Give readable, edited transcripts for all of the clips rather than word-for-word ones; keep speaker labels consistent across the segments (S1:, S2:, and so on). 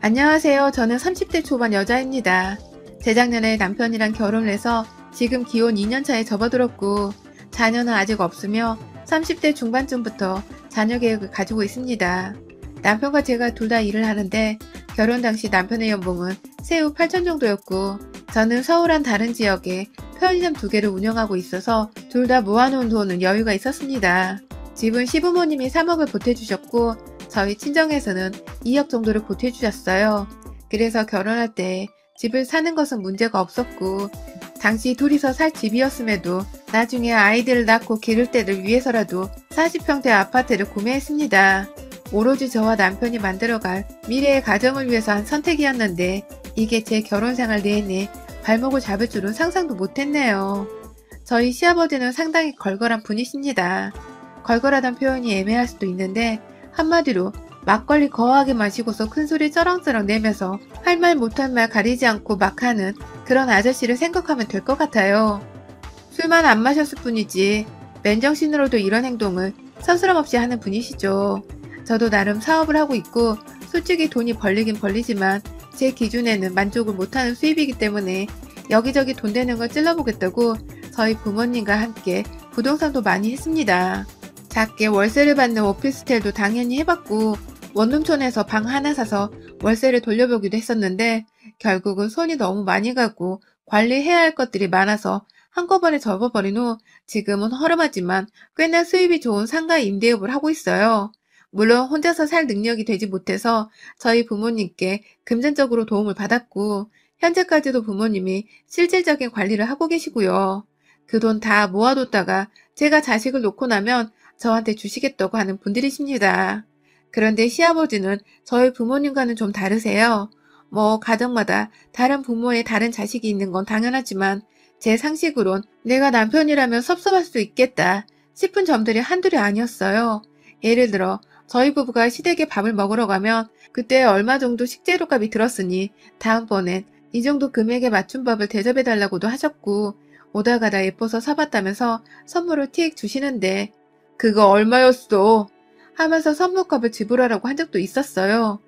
S1: 안녕하세요. 저는 30대 초반 여자입니다. 재작년에 남편이랑 결혼을 해서 지금 기혼 2년 차에 접어들었고 자녀는 아직 없으며 30대 중반쯤부터 자녀 계획을 가지고 있습니다. 남편과 제가 둘 다 일을 하는데 결혼 당시 남편의 연봉은 세후 8천 정도였고 저는 서울 한 다른 지역에 편의점 2개를 운영하고 있어서 둘 다 모아놓은 돈은 여유가 있었습니다. 집은 시부모님이 3억을 보태주셨고 저희 친정에서는 2억 정도를 보태주셨어요. 그래서 결혼할 때 집을 사는 것은 문제가 없었고 당시 둘이서 살 집이었음에도 나중에 아이들을 낳고 기를 때를 위해서라도 40평대 아파트를 구매했습니다. 오로지 저와 남편이 만들어갈 미래의 가정을 위해서 한 선택이었는데 이게 제 결혼생활 내내 발목을 잡을 줄은 상상도 못했네요. 저희 시아버지는 상당히 걸걸한 분이십니다. 걸걸하단 표현이 애매할 수도 있는데 한마디로 막걸리 거하게 마시고서 큰소리 쩌렁쩌렁 내면서 할 말 못할 말 가리지 않고 막 하는 그런 아저씨를 생각하면 될 것 같아요. 술만 안 마셨을 뿐이지 맨정신으로도 이런 행동을 서스럼 없이 하는 분이시죠. 저도 나름 사업을 하고 있고 솔직히 돈이 벌리긴 벌리지만 제 기준에는 만족을 못하는 수입이기 때문에 여기저기 돈 되는 걸 찔러보겠다고 저희 부모님과 함께 부동산도 많이 했습니다. 작게 월세를 받는 오피스텔도 당연히 해봤고 원룸촌에서 방 하나 사서 월세를 돌려보기도 했었는데 결국은 손이 너무 많이 가고 관리해야 할 것들이 많아서 한꺼번에 접어버린 후 지금은 허름하지만 꽤나 수입이 좋은 상가 임대업을 하고 있어요. 물론 혼자서 살 능력이 되지 못해서 저희 부모님께 금전적으로 도움을 받았고 현재까지도 부모님이 실질적인 관리를 하고 계시고요. 그 돈 다 모아뒀다가 제가 자식을 놓고 나면 저한테 주시겠다고 하는 분들이십니다. 그런데 시아버지는 저희 부모님과는 좀 다르세요. 가정마다 다른 부모의 다른 자식이 있는 건 당연하지만 제 상식으론 내가 남편이라면 섭섭할 수 있겠다 싶은 점들이 한둘이 아니었어요. 예를 들어 저희 부부가 시댁에 밥을 먹으러 가면 그때 얼마 정도 식재료값이 들었으니 다음번엔 이 정도 금액에 맞춘 밥을 대접해달라고도 하셨고 오다 가다 예뻐서 사봤다면서 선물을 틱 주시는데 그거 얼마였어? 하면서 선물값을 지불하라고 한 적도 있었어요.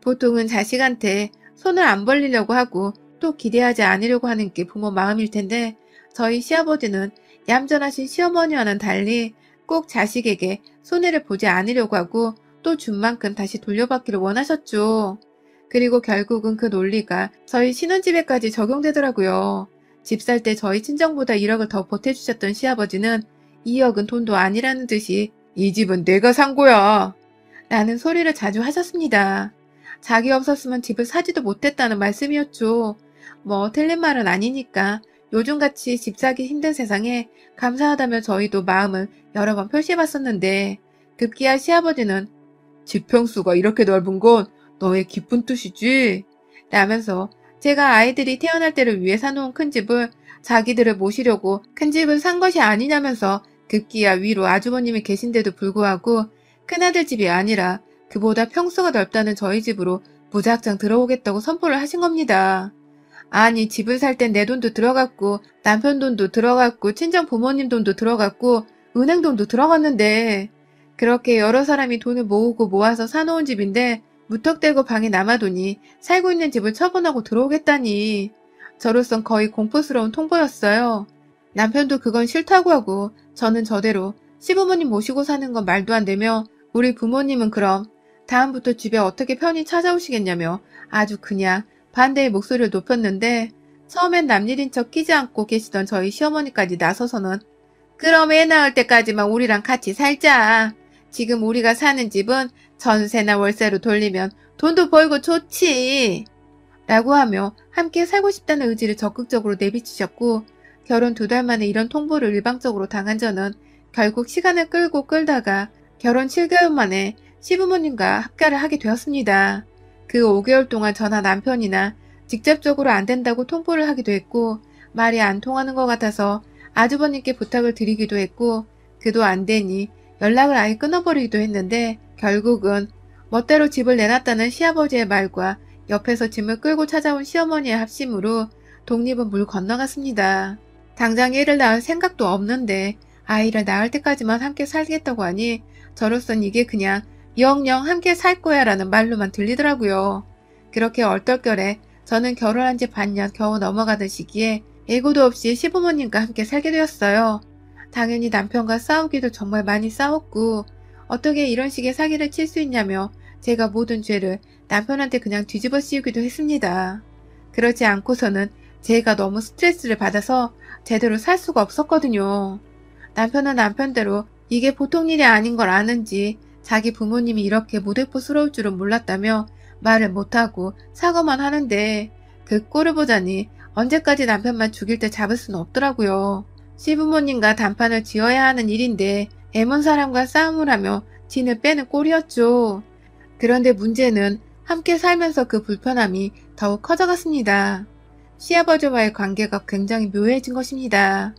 S1: 보통은 자식한테 손을 안 벌리려고 하고 또 기대하지 않으려고 하는 게 부모 마음일 텐데 저희 시아버지는 얌전하신 시어머니와는 달리 꼭 자식에게 손해를 보지 않으려고 하고 또 준 만큼 다시 돌려받기를 원하셨죠. 그리고 결국은 그 논리가 저희 신혼집에까지 적용되더라고요. 집 살 때 저희 친정보다 1억을 더 보태주셨던 시아버지는 2억은 돈도 아니라는 듯이 이 집은 내가 산 거야 라는 소리를 자주 하셨습니다. 자기 없었으면 집을 사지도 못했다는 말씀이었죠. 틀린 말은 아니니까 요즘같이 집 사기 힘든 세상에 감사하다며 저희도 마음을 여러 번 표시해봤었는데 급기야 시아버지는 집 평수가 이렇게 넓은 건 너의 기쁜 뜻이지? 라면서 제가 아이들이 태어날 때를 위해 사놓은 큰 집을 자기들을 모시려고 큰 집을 산 것이 아니냐면서 급기야 위로 아주버님이 계신데도 불구하고 큰아들 집이 아니라 그보다 평수가 넓다는 저희 집으로 무작정 들어오겠다고 선포를 하신 겁니다. 아니 집을 살 땐 내 돈도 들어갔고 남편 돈도 들어갔고 친정 부모님 돈도 들어갔고 은행 돈도 들어갔는데 그렇게 여러 사람이 돈을 모으고 모아서 사놓은 집인데 무턱대고 방에 남아도니 살고 있는 집을 처분하고 들어오겠다니 저로선 거의 공포스러운 통보였어요. 남편도 그건 싫다고 하고 저는 저대로 시부모님 모시고 사는 건 말도 안 되며 우리 부모님은 그럼 다음부터 집에 어떻게 편히 찾아오시겠냐며 아주 그냥 반대의 목소리를 높였는데 처음엔 남일인 척 끼지 않고 계시던 저희 시어머니까지 나서서는 그럼 애 낳을 때까지만 우리랑 같이 살자. 지금 우리가 사는 집은 전세나 월세로 돌리면 돈도 벌고 좋지. 라고 하며 함께 살고 싶다는 의지를 적극적으로 내비치셨고 결혼 2달 만에 이런 통보를 일방적으로 당한 저는 결국 시간을 끌고 끌다가 결혼 7개월 만에 시부모님과 합가를 하게 되었습니다. 그 5개월 동안 저나 남편이나 직접적으로 안 된다고 통보를 하기도 했고 말이 안 통하는 것 같아서 아주버님께 부탁을 드리기도 했고 그도 안 되니 연락을 아예 끊어버리기도 했는데 결국은 멋대로 집을 내놨다는 시아버지의 말과 옆에서 짐을 끌고 찾아온 시어머니의 합심으로 독립은 물 건너갔습니다. 당장 애를 낳을 생각도 없는데 아이를 낳을 때까지만 함께 살겠다고 하니 저로선 이게 그냥 영영 함께 살 거야 라는 말로만 들리더라고요. 그렇게 얼떨결에 저는 결혼한 지 반년 겨우 넘어가던 시기에 예고도 없이 시부모님과 함께 살게 되었어요. 당연히 남편과 싸우기도 정말 많이 싸웠고 어떻게 이런 식의 사기를 칠 수 있냐며 제가 모든 죄를 남편한테 그냥 뒤집어 씌우기도 했습니다. 그렇지 않고서는 제가 너무 스트레스를 받아서 제대로 살 수가 없었거든요. 남편은 남편대로 이게 보통 일이 아닌 걸 아는지 자기 부모님이 이렇게 무대포스러울 줄은 몰랐다며 말을 못하고 사과만 하는데 그 꼴을 보자니 언제까지 남편만 죽일 때 잡을 수는 없더라고요. 시부모님과 단판을 지어야 하는 일인데 애먼 사람과 싸움을 하며 진을 빼는 꼴이었죠. 그런데 문제는 함께 살면서 그 불편함이 더욱 커져갔습니다. 시아버지와의 관계가 굉장히 묘해진 것입니다.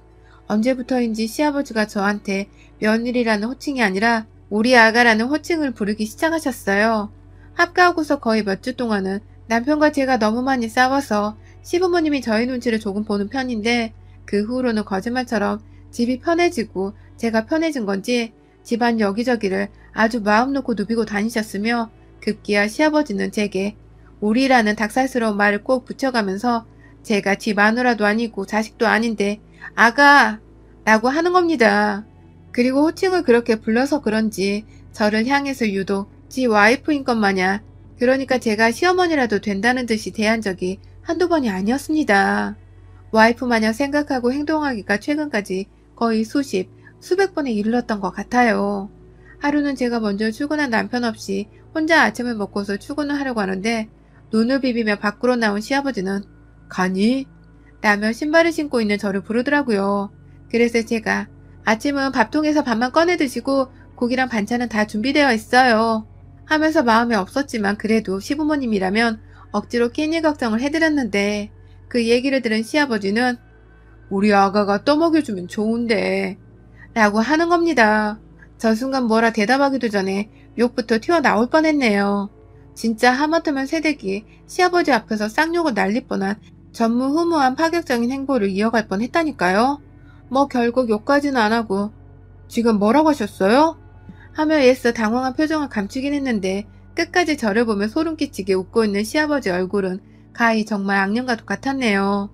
S1: 언제부터인지 시아버지가 저한테 며느리라는 호칭이 아니라 우리 아가라는 호칭을 부르기 시작하셨어요. 합가하고서 거의 몇 주 동안은 남편과 제가 너무 많이 싸워서 시부모님이 저희 눈치를 조금 보는 편인데 그 후로는 거짓말처럼 집이 편해지고 제가 편해진 건지 집안 여기저기를 아주 마음 놓고 누비고 다니셨으며 급기야 시아버지는 제게 우리라는 닭살스러운 말을 꼭 붙여가면서 제가 지 마누라도 아니고 자식도 아닌데 아가! 라고 하는 겁니다. 그리고 호칭을 그렇게 불러서 그런지 저를 향해서 유독 지 와이프인 것 마냥 그러니까 제가 시어머니라도 된다는 듯이 대한 적이 한두 번이 아니었습니다. 와이프 마냥 생각하고 행동하기가 최근까지 거의 수십, 수백 번에 이르렀던 것 같아요. 하루는 제가 먼저 출근한 남편 없이 혼자 아침을 먹고서 출근을 하려고 하는데 눈을 비비며 밖으로 나온 시아버지는 가니? 라며 신발을 신고 있는 저를 부르더라고요. 그래서 제가 아침은 밥통에서 밥만 꺼내 드시고 고기랑 반찬은 다 준비되어 있어요. 하면서 마음이 없었지만 그래도 시부모님이라면 억지로 끼니 걱정을 해드렸는데 그 얘기를 들은 시아버지는 우리 아가가 떠먹여주면 좋은데 라고 하는 겁니다. 저 순간 뭐라 대답하기도 전에 욕부터 튀어나올 뻔했네요. 진짜 하마터면 새댁이 시아버지 앞에서 쌍욕을 날릴 뻔한 전무후무한 파격적인 행보를 이어갈 뻔했다니까요. 뭐 결국 욕까지는 안 하고 지금 뭐라고 하셨어요? 하며 애써 당황한 표정을 감추긴 했는데 끝까지 저를 보며 소름 끼치게 웃고 있는 시아버지 얼굴은 가히 정말 악령과도 같았네요.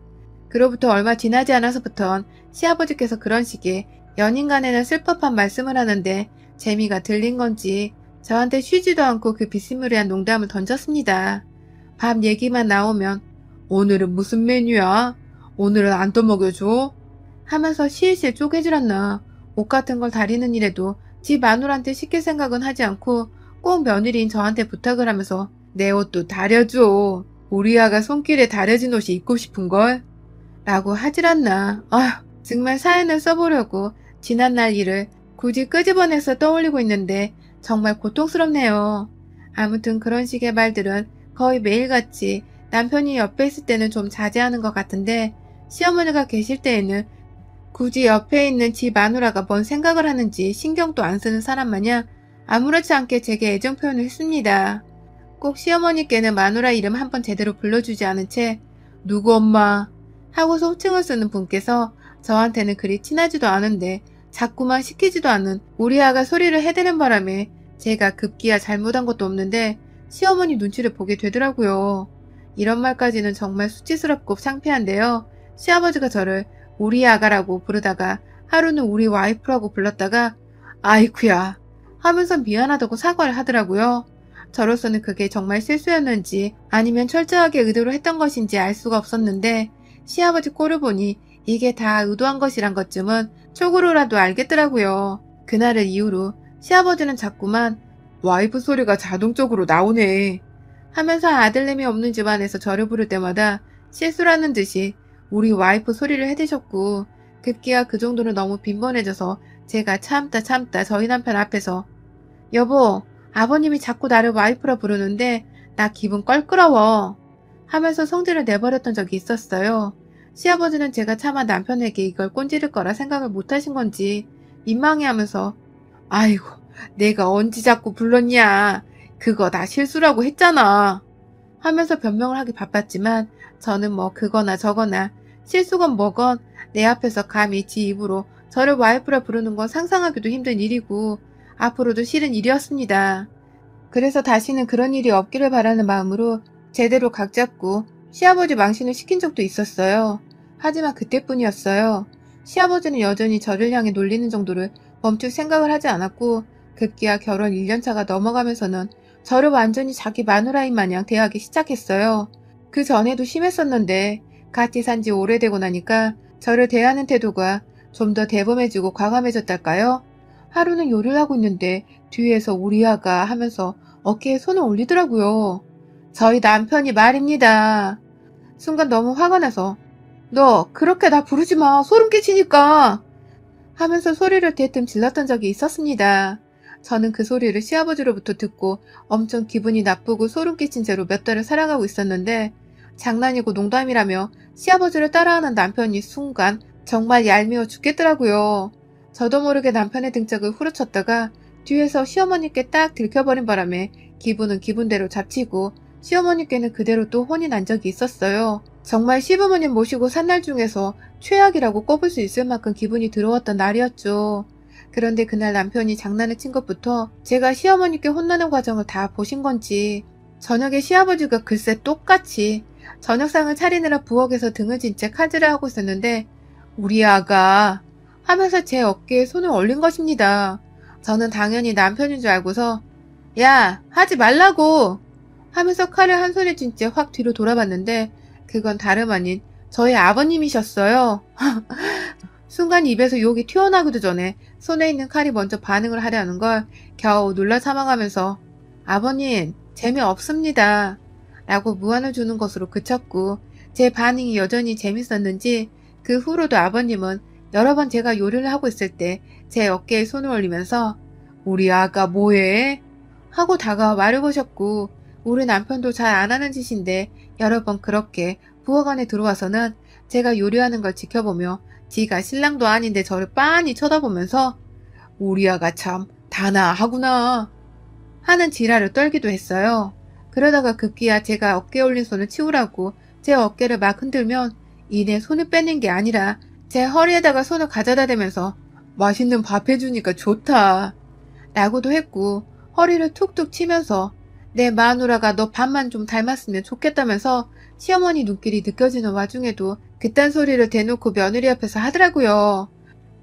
S1: 그로부터 얼마 지나지 않아서부턴 시아버지께서 그런 식의 연인 간에는 쓸 법한 말씀을 하는데 재미가 들린 건지 저한테 쉬지도 않고 그 비스무리한 농담을 던졌습니다. 밥 얘기만 나오면 오늘은 무슨 메뉴야? 오늘은 안 떠먹여줘? 하면서 실실 쪼개질었나. 옷 같은 걸 다리는 일에도 지 마누라한테 시킬 생각은 하지 않고 꼭 며느리인 저한테 부탁을 하면서 내 옷도 다려줘. 우리 아가 손길에 다려진 옷이 입고 싶은걸? 라고 하질 않나. 아휴, 정말 사연을 써보려고 지난날 일을 굳이 끄집어내서 떠올리고 있는데 정말 고통스럽네요. 아무튼 그런 식의 말들은 거의 매일같이 남편이 옆에 있을 때는 좀 자제하는 것 같은데 시어머니가 계실 때에는 굳이 옆에 있는 지 마누라가 뭔 생각을 하는지 신경도 안 쓰는 사람 마냥 아무렇지 않게 제게 애정 표현을 했습니다. 꼭 시어머니께는 마누라 이름 한번 제대로 불러주지 않은 채 누구 엄마 하고서 호칭을 쓰는 분께서 저한테는 그리 친하지도 않은데 자꾸만 시키지도 않은 우리 아가 소리를 해대는 바람에 제가 급기야 잘못한 것도 없는데 시어머니 눈치를 보게 되더라고요. 이런 말까지는 정말 수치스럽고 창피한데요. 시아버지가 저를 우리 아가라고 부르다가 하루는 우리 와이프라고 불렀다가 아이쿠야 하면서 미안하다고 사과를 하더라고요. 저로서는 그게 정말 실수였는지 아니면 철저하게 의도로 했던 것인지 알 수가 없었는데 시아버지 꼴을 보니 이게 다 의도한 것이란 것쯤은 촉으로라도 알겠더라고요. 그날을 이후로 시아버지는 자꾸만 와이프 소리가 자동적으로 나오네 하면서 아들내미 없는 집안에서 저를 부를 때마다 실수라는 듯이 우리 와이프 소리를 해대셨고 급기야 그 정도는 너무 빈번해져서 제가 참다 저희 남편 앞에서 여보 아버님이 자꾸 나를 와이프라 부르는데 나 기분 껄끄러워 하면서 성질을 내버렸던 적이 있었어요. 시아버지는 제가 차마 남편에게 이걸 꼰지를 거라 생각을 못하신 건지 민망해하면서 아이고 내가 언제 자꾸 불렀냐 그거 나 실수라고 했잖아 하면서 변명을 하기 바빴지만 저는 뭐 그거나 저거나 실수건 뭐건 내 앞에서 감히 지 입으로 저를 와이프라 부르는 건 상상하기도 힘든 일이고 앞으로도 싫은 일이었습니다. 그래서 다시는 그런 일이 없기를 바라는 마음으로 제대로 각 잡고 시아버지 망신을 시킨 적도 있었어요. 하지만 그때뿐이었어요. 시아버지는 여전히 저를 향해 놀리는 정도를 멈출 생각을 하지 않았고 급기야 결혼 1년차가 넘어가면서는 저를 완전히 자기 마누라인 마냥 대하기 시작했어요. 그 전에도 심했었는데 같이 산 지 오래되고 나니까 저를 대하는 태도가 좀 더 대범해지고 과감해졌달까요? 하루는 요리를 하고 있는데 뒤에서 우리 아가 하면서 어깨에 손을 올리더라고요. 저희 남편이 말입니다. 순간 너무 화가 나서 너 그렇게 나 부르지 마. 소름 끼치니까. 하면서 소리를 대뜸 질렀던 적이 있었습니다. 저는 그 소리를 시아버지로부터 듣고 엄청 기분이 나쁘고 소름 끼친 채로 몇 달을 살아가고 있었는데 장난이고 농담이라며 시아버지를 따라하는 남편이 순간 정말 얄미워 죽겠더라고요. 저도 모르게 남편의 등짝을 후려쳤다가 뒤에서 시어머니께 딱 들켜버린 바람에 기분은 기분대로 잡치고 시어머니께는 그대로 또 혼이 난 적이 있었어요. 정말 시부모님 모시고 산 날 중에서 최악이라고 꼽을 수 있을 만큼 기분이 들어왔던 날이었죠. 그런데 그날 남편이 장난을 친 것부터 제가 시어머니께 혼나는 과정을 다 보신 건지 저녁에 시아버지가 글쎄 똑같이 저녁상을 차리느라 부엌에서 등을 진 채 칼질을 하고 있었는데 우리 아가 하면서 제 어깨에 손을 올린 것입니다. 저는 당연히 남편인 줄 알고서 야 하지 말라고 하면서 칼을 한 손에 쥔 채 확 뒤로 돌아봤는데 그건 다름 아닌 저희 아버님이셨어요. 순간 입에서 욕이 튀어나오기도 전에 손에 있는 칼이 먼저 반응을 하려는 걸 겨우 눌러 참아가면서 아버님 재미없습니다 라고 무안을 주는 것으로 그쳤고 제 반응이 여전히 재밌었는지 그 후로도 아버님은 여러 번 제가 요리를 하고 있을 때 제 어깨에 손을 올리면서 우리 아가 뭐해? 하고 다가와 말을 거셨고 우리 남편도 잘 안 하는 짓인데 여러 번 그렇게 부엌 안에 들어와서는 제가 요리하는 걸 지켜보며 지가 신랑도 아닌데 저를 빤히 쳐다보면서 우리 아가 참 단아하구나 하는 지랄을 떨기도 했어요. 그러다가 급기야 제가 어깨에 올린 손을 치우라고 제 어깨를 막 흔들면 이내 손을 빼는 게 아니라 제 허리에다가 손을 가져다 대면서 맛있는 밥 해주니까 좋다 라고도 했고 허리를 툭툭 치면서 내 마누라가 너 밥만 좀 닮았으면 좋겠다면서 시어머니 눈길이 느껴지는 와중에도 그딴 소리를 대놓고 며느리 앞에서 하더라고요.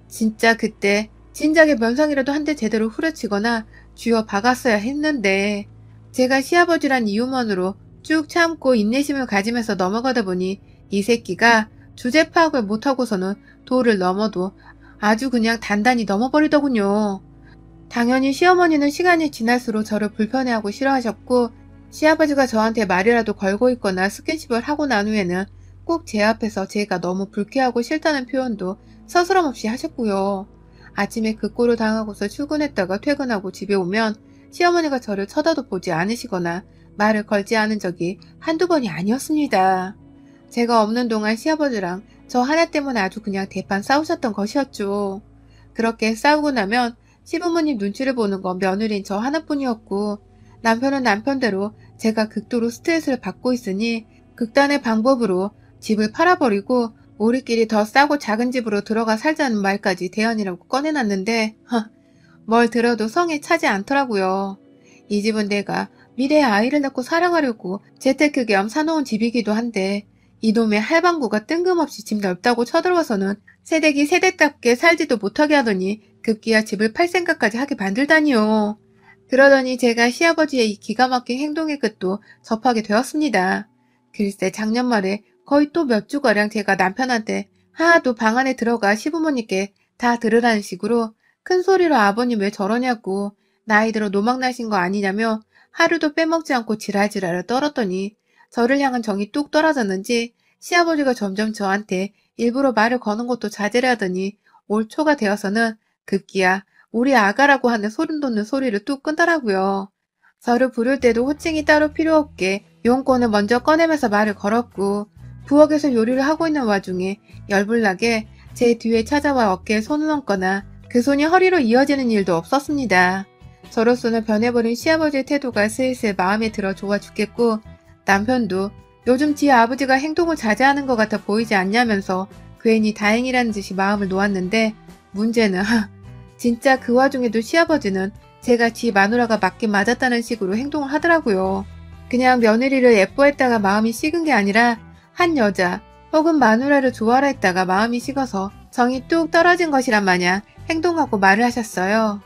S1: 진짜 그때 진작에 면상이라도 한 대 제대로 후려치거나 쥐어 박았어야 했는데 제가 시아버지란 이유만으로 쭉 참고 인내심을 가지면서 넘어가다 보니 이 새끼가 주제 파악을 못하고서는 도를 넘어도 아주 그냥 단단히 넘어버리더군요. 당연히 시어머니는 시간이 지날수록 저를 불편해하고 싫어하셨고 시아버지가 저한테 말이라도 걸고 있거나 스킨십을 하고 난 후에는 꼭 제 앞에서 제가 너무 불쾌하고 싫다는 표현도 서스럼없이 하셨고요. 아침에 그 꼴을 당하고서 출근했다가 퇴근하고 집에 오면 시어머니가 저를 쳐다도 보지 않으시거나 말을 걸지 않은 적이 한두 번이 아니었습니다. 제가 없는 동안 시아버지랑 저 하나 때문에 아주 그냥 대판 싸우셨던 것이었죠. 그렇게 싸우고 나면 시부모님 눈치를 보는 건 며느리인 저 하나뿐이었고 남편은 남편대로 제가 극도로 스트레스를 받고 있으니 극단의 방법으로 집을 팔아버리고 우리끼리 더 싸고 작은 집으로 들어가 살자는 말까지 대안이라고 꺼내놨는데 뭘 들어도 성에 차지 않더라고요. 이 집은 내가 미래에 아이를 낳고 살아가려고 재테크 겸 사놓은 집이기도 한데 이놈의 할방구가 뜬금없이 집 넓다고 쳐들어와서는 새댁이 새댁답게 살지도 못하게 하더니 급기야 집을 팔 생각까지 하게 만들다니요. 그러더니 제가 시아버지의 이 기가 막힌 행동의 끝도 접하게 되었습니다. 글쎄 작년 말에 거의 또 몇 주가량 제가 남편한테 하나도 방 안에 들어가 시부모님께 다 들으라는 식으로 큰 소리로 아버님 왜 저러냐고 나이 들어 노망 나신 거 아니냐며 하루도 빼먹지 않고 지랄지랄을 떨었더니 저를 향한 정이 뚝 떨어졌는지 시아버지가 점점 저한테 일부러 말을 거는 것도 자제를 하더니 올 초가 되어서는 급기야 우리 아가라고 하는 소름 돋는 소리를 뚝 끄더라고요. 저를 부를 때도 호칭이 따로 필요 없게 용건을 먼저 꺼내면서 말을 걸었고 부엌에서 요리를 하고 있는 와중에 열불나게 제 뒤에 찾아와 어깨에 손을 얹거나 그 손이 허리로 이어지는 일도 없었습니다. 저로서는 변해버린 시아버지의 태도가 슬슬 마음에 들어 좋아 죽겠고 남편도 요즘 지 아버지가 행동을 자제하는 것 같아 보이지 않냐면서 괜히 다행이라는 듯이 마음을 놓았는데 문제는 진짜 그 와중에도 시아버지는 제가 지 마누라가 맞긴 맞았다는 식으로 행동을 하더라고요. 그냥 며느리를 예뻐했다가 마음이 식은 게 아니라 한 여자 혹은 마누라를 좋아라 했다가 마음이 식어서 정이 뚝 떨어진 것이란 마냥 행동하고 말을 하셨어요.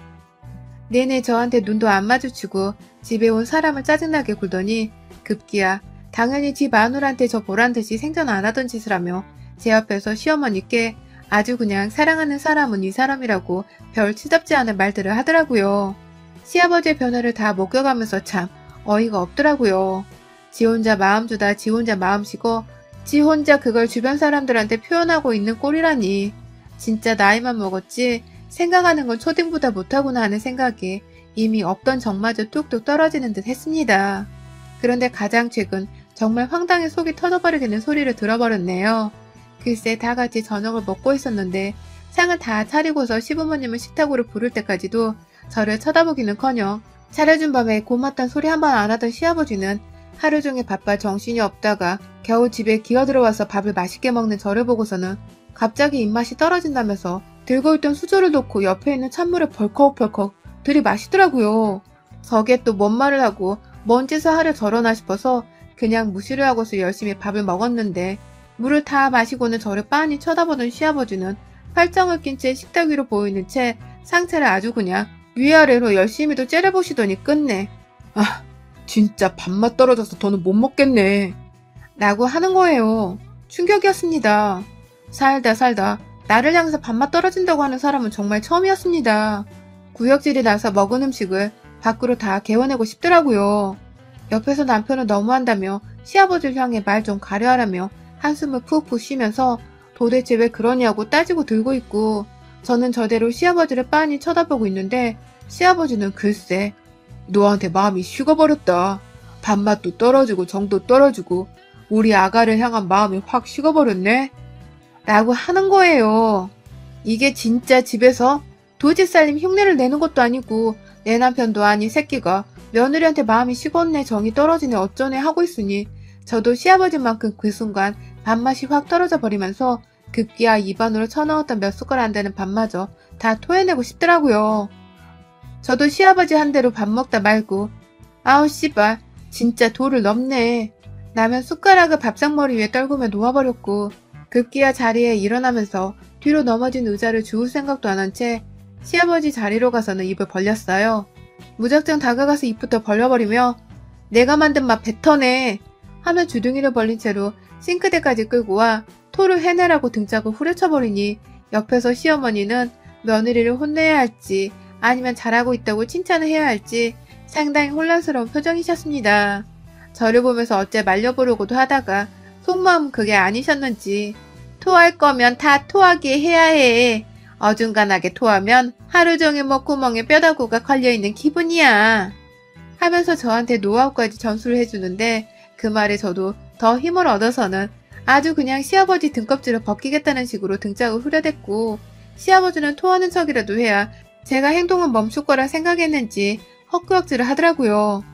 S1: 내내 저한테 눈도 안 마주치고 집에 온 사람을 짜증나게 굴더니 급기야 당연히 지 마누라한테 저 보란 듯이 생전 안 하던 짓을 하며 제 옆에서 시어머니께 아주 그냥 사랑하는 사람은 이 사람이라고 별 치답지 않은 말들을 하더라고요. 시아버지의 변화를 다 목격하면서 참 어이가 없더라고요. 지 혼자 마음 주다 지 혼자 마음 쉬고 지 혼자 그걸 주변 사람들한테 표현하고 있는 꼴이라니. 진짜 나이만 먹었지 생각하는 건 초딩보다 못하구나 하는 생각이 이미 없던 정마저 뚝뚝 떨어지는 듯 했습니다. 그런데 가장 최근 정말 황당히 속이 터져버리겠는 소리를 들어버렸네요. 글쎄 다 같이 저녁을 먹고 있었는데 상을 다 차리고서 시부모님을 식탁으로 부를 때까지도 저를 쳐다보기는커녕 차려준 밤에 고맙단 소리 한 번 안 하던 시아버지는 하루 종일 바빠 정신이 없다가 겨우 집에 기어 들어와서 밥을 맛있게 먹는 저를 보고서는 갑자기 입맛이 떨어진다면서 들고 있던 수저를 놓고 옆에 있는 찬물을 벌컥벌컥 들이마시더라고요. 저게 또 뭔 말을 하고 뭔 짓을 하려 저러나 싶어서 그냥 무시를 하고서 열심히 밥을 먹었는데 물을 다 마시고는 저를 빤히 쳐다보던 시아버지는 팔짱을 낀 채 식탁 위로 보이는 채 상체를 아주 그냥 위아래로 열심히도 째려보시더니 끝내 아 진짜 밥맛 떨어져서 더는 못 먹겠네 라고 하는 거예요. 충격이었습니다. 살다 나를 향해서 밥맛 떨어진다고 하는 사람은 정말 처음이었습니다. 구역질이 나서 먹은 음식을 밖으로 다 개워내고 싶더라고요. 옆에서 남편은 너무한다며 시아버지를 향해 말 좀 가려하라며 한숨을 푹푹 쉬면서 도대체 왜 그러냐고 따지고 들고 있고 저는 저대로 시아버지를 빤히 쳐다보고 있는데 시아버지는 글쎄 너한테 마음이 식어버렸다. 밥맛도 떨어지고 정도 떨어지고 우리 아가를 향한 마음이 확 식어버렸네 라고 하는 거예요. 이게 진짜 집에서 도지살림 흉내를 내는 것도 아니고 내 남편도 아닌 새끼가 며느리한테 마음이 식었네 정이 떨어지네 어쩌네 하고 있으니 저도 시아버지만큼 그 순간 밥맛이 확 떨어져 버리면서 급기야 입안으로 쳐넣었던 몇 숟갈 안 되는 밥마저 다 토해내고 싶더라고요. 저도 시아버지 한 대로 밥 먹다 말고 아우 씨발 진짜 도를 넘네 라면 숟가락을 밥상머리 위에 떨구며 놓아버렸고 급기야 자리에 일어나면서 뒤로 넘어진 의자를 주울 생각도 안 한 채 시아버지 자리로 가서는 입을 벌렸어요. 무작정 다가가서 입부터 벌려버리며 내가 만든 맛 뱉어내 하며 주둥이를 벌린 채로 싱크대까지 끌고 와 토를 해내라고 등짝을 후려쳐버리니 옆에서 시어머니는 며느리를 혼내야 할지 아니면 잘하고 있다고 칭찬을 해야 할지 상당히 혼란스러운 표정이셨습니다. 저를 보면서 어째 말려보려고도 하다가 속마음 그게 아니셨는지 토할 거면 다 토하게 해야 해. 어중간하게 토하면 하루 종일 목구멍에 뼈다구가 걸려있는 기분이야. 하면서 저한테 노하우까지 전수를 해주는데 그 말에 저도 더 힘을 얻어서는 아주 그냥 시아버지 등껍질을 벗기겠다는 식으로 등짝을 후려댔고 시아버지는 토하는 척이라도 해야 제가 행동은 멈출 거라 생각했는지 헛구역질을 하더라고요.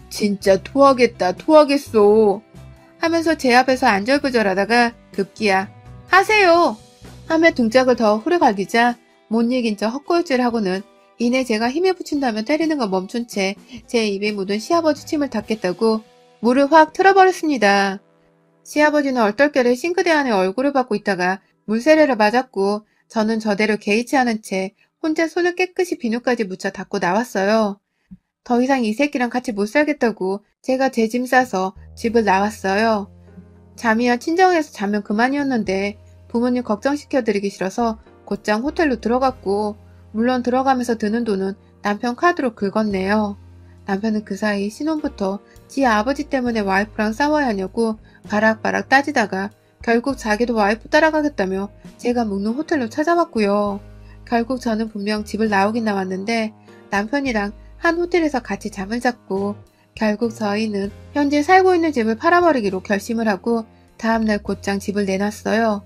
S1: 진짜 토하겠다 토하겠소 하면서 제 앞에서 안절부절하다가 급기야 하세요 하며 등짝을 더 후려갈기자 못 이긴 척 헛구역질을 하고는 이내 제가 힘에 붙인다며 때리는 걸 멈춘 채 제 입에 묻은 시아버지 침을 닦겠다고 물을 확 틀어버렸습니다. 시아버지는 얼떨결에 싱크대 안에 얼굴을 받고 있다가 물세례를 맞았고 저는 저대로 개의치 않은 채 혼자 손을 깨끗이 비누까지 묻혀 닦고 나왔어요. 더 이상 이 새끼랑 같이 못 살겠다고 제가 제 짐 싸서 집을 나왔어요. 잠이야 친정에서 자면 그만이었는데 부모님 걱정시켜드리기 싫어서 곧장 호텔로 들어갔고 물론 들어가면서 드는 돈은 남편 카드로 긁었네요. 남편은 그 사이 신혼부터 지 아버지 때문에 와이프랑 싸워야 하냐고 바락바락 따지다가 결국 자기도 와이프 따라가겠다며 제가 묵는 호텔로 찾아왔고요. 결국 저는 분명 집을 나오긴 나왔는데 남편이랑 한 호텔에서 같이 잠을 잤고 결국 저희는 현재 살고 있는 집을 팔아버리기로 결심을 하고 다음날 곧장 집을 내놨어요.